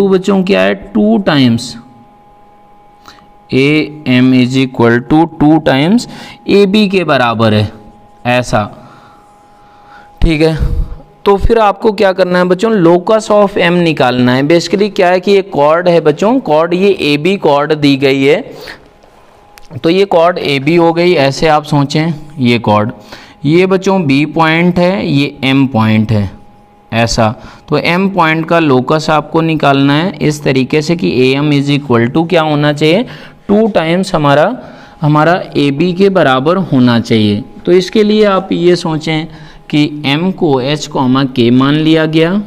बच्चों क्या है 2 times A M is equal to 2 times A B के बराबर है ऐसा, ठीक है। तो फिर आपको क्या करना है बच्चों, लोकस ऑफ एम निकालना है। बेसिकली क्या है कि ये कॉर्ड है बच्चों, कॉर्ड ये ए बी कॉर्ड दी गई है, तो ये कॉर्ड ए बी हो गई, ऐसे आप सोचें ये कॉर्ड, ये बच्चों बी पॉइंट है, ये एम पॉइंट है ऐसा। तो एम पॉइंट का लोकस आपको निकालना है इस तरीके से कि A M is equal to क्या होना चाहिए, 2 टाइम्स हमारा ए बी के बराबर होना चाहिए। तो इसके लिए आप ये सोचें कि m को h, k मान लिया गया,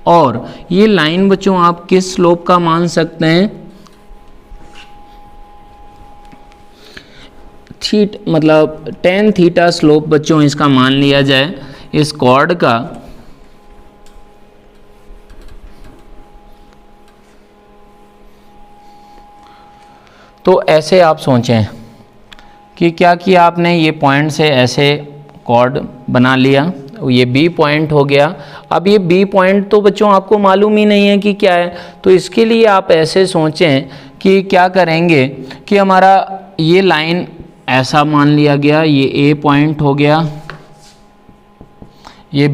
और ये लाइन बच्चों आप किस स्लोप का मान सकते हैं, मतलब tan थीटा स्लोप बच्चों इसका मान लिया जाए इस कॉर्ड का। तो ऐसे आप सोचें कि क्या किया आपने, ये पॉइंट से ऐसे कॉर्ड बना लिया, ये बी पॉइंट हो गया। अब ये बी पॉइंट तो बच्चों आपको मालूम ही नहीं है कि क्या है, तो इसके लिए आप ऐसे सोचें कि क्या करेंगे कि हमारा ये लाइन ऐसा मान लिया गया, ये ए पॉइंट हो गया, ये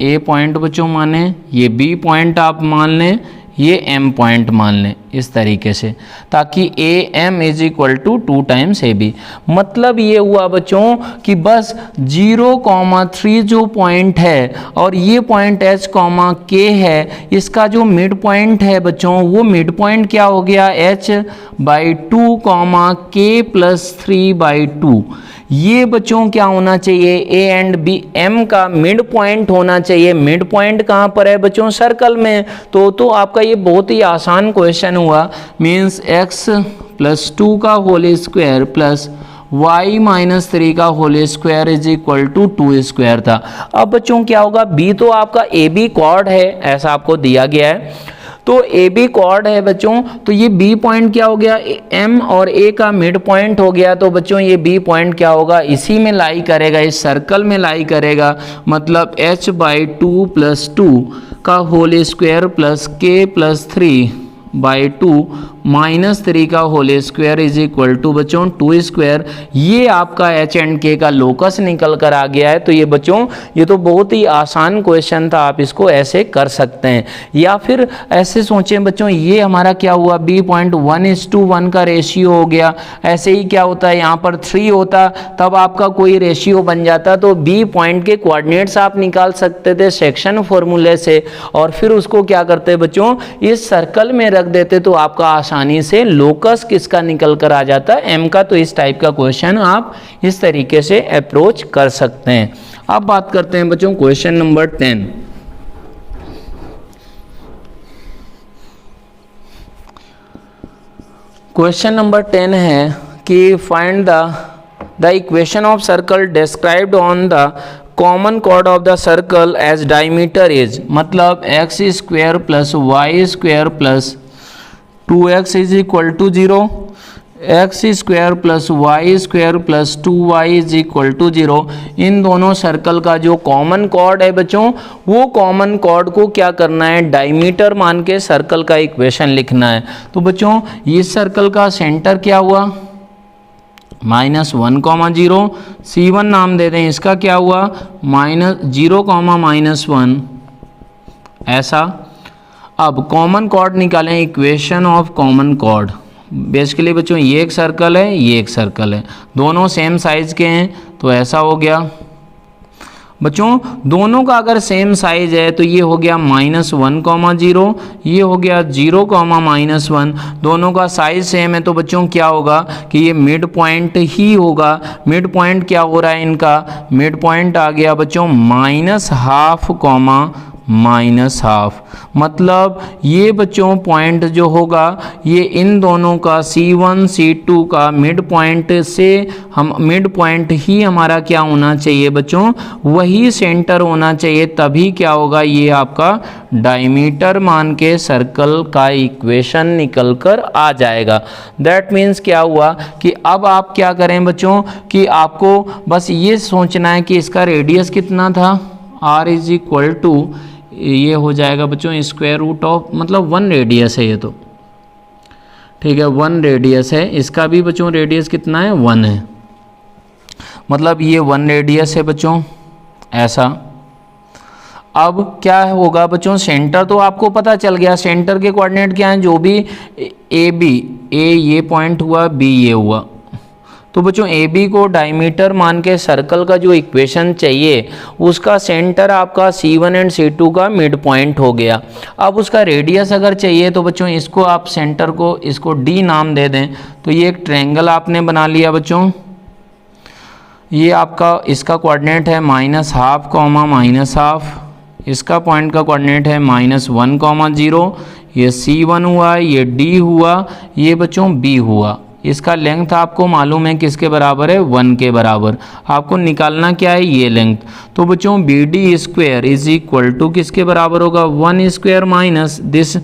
ए पॉइंट बच्चों माने, ये बी पॉइंट आप मान लें, ये एम पॉइंट मान लें इस तरीके से, ताकि A M is equal to 2 times A B. मतलब ये हुआ बच्चों कि बस 0,3 जो पॉइंट है और ये पॉइंट h, k है, इसका जो मिड पॉइंट है बच्चों, वो मिड पॉइंट क्या हो गया h/2, k प्लस 3/2। ये बच्चों क्या होना चाहिए, ए एंड बी एम का मिड पॉइंट होना चाहिए। मिड पॉइंट कहाँ पर है बच्चों, सर्कल में। तो आपका ये बहुत ही आसान क्वेश्चन हुआ, मीन्स x प्लस 2 का whole square plus y minus 3 का whole square is equal to 2 square था। अब बच्चों क्या होगा, b तो आपका ए बी कॉर्ड है, ऐसा आपको दिया गया है, तो ए बी कॉर्ड है बच्चों, तो ये बी पॉइंट क्या हो गया, एम और ए का मिड पॉइंट हो गया। तो बच्चों ये बी पॉइंट क्या होगा, इसी में लाई करेगा, इस सर्कल में लाई करेगा, मतलब h/2 प्लस 2 का whole square plus k plus 3/2 minus 3 का whole square is equal to बच्चों 2 स्क्वायर। ये आपका h एंड k का लोकस निकल कर आ गया है। तो ये बच्चों ये तो बहुत ही आसान क्वेश्चन था, आप इसको ऐसे कर सकते हैं। या फिर ऐसे सोचें बच्चों, ये हमारा क्या हुआ, b पॉइंट 1:1 का रेशियो हो गया। ऐसे ही क्या होता है, यहाँ पर 3 होता तब आपका कोई रेशियो बन जाता, तो b पॉइंट के कोऑर्डिनेट्स आप निकाल सकते थे सेक्शन फॉर्मूले से, और फिर उसको क्या करते बच्चों, इस सर्कल में रख देते तो आपका आसानी से लोकस किसका निकल कर आ जाता है, m का। तो इस टाइप का क्वेश्चन आप इस तरीके से अप्रोच कर सकते हैं। अब बात करते हैं बच्चों क्वेश्चन नंबर 10। क्वेश्चन नंबर 10 है कि find the equation of circle described on the common chord of the circle as diameter is, मतलब X square plus Y square plus 2x is equal to 0, X square plus Y square plus 2y is equal to 0। इन दोनों सर्कल का जो कॉमन कॉर्ड है बच्चों, वो कॉमन कॉर्ड को क्या करना है, डायमीटर मान के सर्कल का इक्वेशन लिखना है। तो बच्चों इस सर्कल का सेंटर क्या हुआ, -1, C1 नाम दे दें, इसका क्या हुआ -0, -1 ऐसा। अब कॉमन कॉर्ड निकालें, equation of common chord. Basically बच्चों ये एक सर्कल है, ये एक सर्कल है, दोनों सेम साइज के हैं, तो ऐसा हो गया। बच्चों दोनों का अगर सेम साइज है तो ये हो गया -1, 0, ये हो गया 0, -1। दोनों का साइज सेम है तो बच्चों क्या होगा कि ये मिड पॉइंट ही होगा। मिड पॉइंट क्या हो रहा है इनका, मिड पॉइंट आ गया बच्चों -1/2, -1/2। मतलब ये बच्चों पॉइंट जो होगा ये इन दोनों का C1 C2 का मिड पॉइंट से, हम मिड पॉइंट ही हमारा क्या होना चाहिए बच्चों, वही सेंटर होना चाहिए, तभी क्या होगा, ये आपका डायमीटर मान के सर्कल का इक्वेशन निकल कर आ जाएगा। दैट मीन्स क्या हुआ कि अब आप क्या करें बच्चों कि आपको बस ये सोचना है कि इसका रेडियस कितना था, r इज इक्वल टू, ये हो जाएगा बच्चों स्क्वायर रूट ऑफ, मतलब 1 रेडियस है ये, तो ठीक है 1 रेडियस है, इसका भी बच्चों रेडियस कितना है 1 है, मतलब ये 1 रेडियस है बच्चों ऐसा। अब क्या होगा बच्चों, सेंटर तो आपको पता चल गया, सेंटर के कोऑर्डिनेट क्या हैं, जो भी ए बी, ए ये पॉइंट हुआ, बी ये हुआ, तो बच्चों ए बी को डायमीटर मान के सर्कल का जो इक्वेशन चाहिए उसका सेंटर आपका C1 एंड C2 का मिड पॉइंट हो गया। अब उसका रेडियस अगर चाहिए तो बच्चों इसको आप सेंटर को, इसको D नाम दे दें, तो ये एक ट्रायंगल आपने बना लिया बच्चों। ये आपका इसका कोऑर्डिनेट है -1/2, -1/2, इसका पॉइंट का कोऑर्डिनेट है -1, 0, ये C1 हुआ, ये D हुआ, ये बच्चों B हुआ। इसका लेंथ आपको मालूम है किसके बराबर है, 1 के बराबर। आपको निकालना क्या है, ये लेंथ। तो बच्चों BD square is equal to किसके बराबर होगा, 1 स्क्वायर माइनस दिस,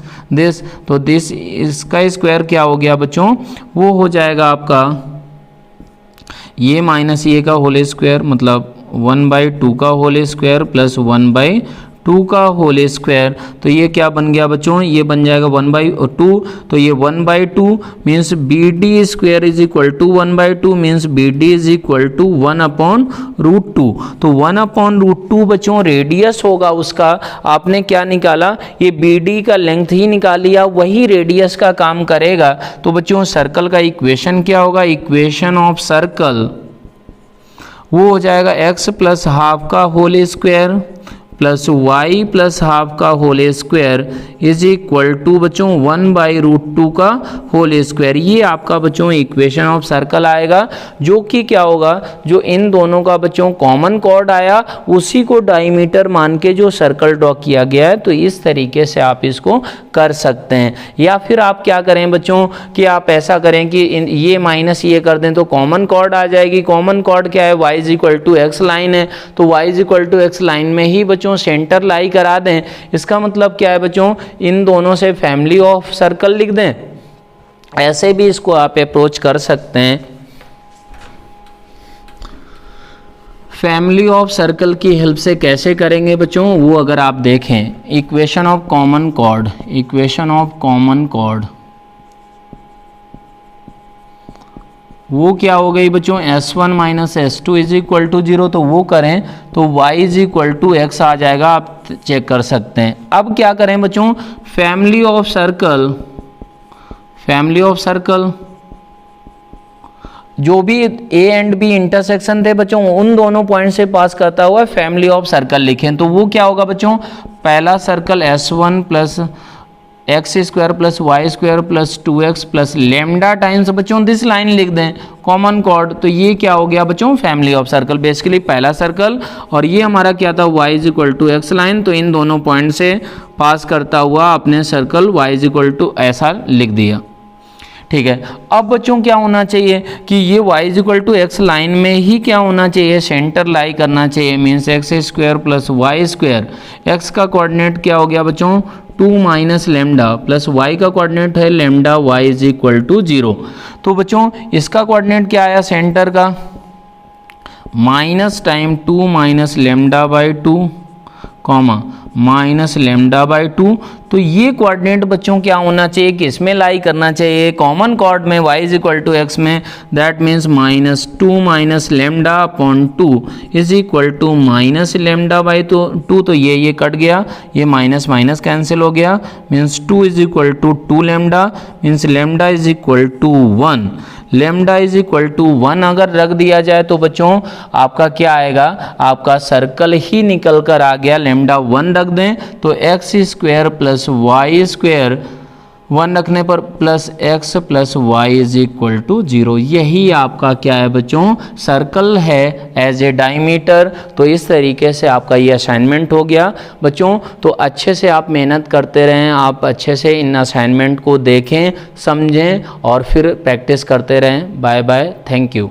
तो दिस, इसका स्क्वायर क्या हो गया बच्चों, वो हो जाएगा आपका ये माइनस ये का होल स्क्वायर, मतलब 1/2 का होल स्क्वायर प्लस 1/2 का होल स्क्वायर। तो ये क्या बन गया बच्चों, ये बन जाएगा 1/2, तो ये 1/2 means BD square is equal to 1/2 means BD is equal to 1/√2। तो 1/√2 बच्चों रेडियस होगा उसका। आपने क्या निकाला, ये BD का लेंथ ही निकाल लिया, वही रेडियस का काम करेगा। तो बच्चों सर्कल का इक्वेशन क्या होगा, इक्वेशन ऑफ सर्कल वो हो जाएगा x प्लस हाफ का whole square plus y plus half का whole square is equal to बच्चों 1/√2 का होल स्क्वायर। ये आपका बच्चों इक्वेशन ऑफ सर्कल आएगा, जो कि क्या होगा, जो इन दोनों का बच्चों कॉमन कॉर्ड आया उसी को डायमीटर मान के जो सर्कल ड्रॉ किया गया है। तो इस तरीके से आप इसको कर सकते हैं। या फिर आप क्या करें बच्चों कि आप ऐसा करें कि ये माइनस ये कर दें तो कॉमन कॉर्ड आ जाएगी। कॉमन कॉर्ड क्या है, y is equal to x line है, तो y is equal to x line में ही बच्चों सेंटर लाई करा दें। इसका मतलब क्या है बच्चों, इन दोनों से फैमिली ऑफ सर्कल लिख दें। ऐसे भी इसको आप अप्रोच कर सकते हैं। फैमिली ऑफ सर्कल की हेल्प से कैसे करेंगे बच्चों, वो अगर आप देखें, equation of common chord, equation of common chord वो क्या हो गई बच्चों, S1 minus S2 is equal to 0। तो वो करें तो y is equal to X आ जाएगा, आप चेक कर सकते हैं। अब क्या करें बच्चों, family of circle, family of circle जो भी A एंड B इंटरसेक्शन थे बच्चों, उन दोनों पॉइंट से पास करता हुआ फैमिली ऑफ सर्कल लिखें। तो वो क्या होगा बच्चों, पहला circle S1 plus x square plus Y square plus 2x plus lambda times बच्चों दिस लाइन लिख दें कॉमन कॉर्ड, तो ये क्या हो गया बच्चों फैमिली ऑफ सर्कल, बेसिकली पहला सर्कल, और ये हमारा क्या था y is equal to x line, तो इन दोनों पॉइंट से पास करता हुआ अपने circle y is equal to ऐसा लिख दिया। ठीक है, अब बच्चों क्या होना चाहिए कि ये y is equal to x line में ही क्या होना चाहिए, सेंटर लाई करना चाहिए, means x square plus Y square, x का कोऑर्डिनेट क्या हो गया बच्चों 2 माइनस लेमडा प्लस वाई का कोऑर्डिनेट है lambda y is equal to 0। तो बच्चों इसका कोऑर्डिनेट क्या आया सेंटर का, minus time 2 minus lambda by 2 comma minus lambda by 2। तो ये कोऑर्डिनेट बच्चों क्या होना चाहिए कि इसमें लाई करना चाहिए कॉमन कॉर्ड में y is equal to X में, that means minus 2 minus lambda upon 2 is equal to minus lambda by 2। तो ये कट गया, ये माइनस माइनस कैंसिल हो गया, means 2 is equal to 2 lambda, means lambda is equal to 1। Lambda is equal to 1 अगर रख दिया जाए तो बच्चों आपका क्या आएगा, आपका सर्कल ही निकल कर आ गया, लेमडा 1 रख दें तो x square plus Y square 1 रखने पर plus x plus y is equal to 0। यही आपका क्या है बच्चों सर्कल है एज ए डायमीटर। तो इस तरीके से आपका ये असाइनमेंट हो गया बच्चों। तो अच्छे से आप मेहनत करते रहें, आप अच्छे से इन असाइनमेंट को देखें समझें और फिर प्रैक्टिस करते रहें। Bye bye, thank you.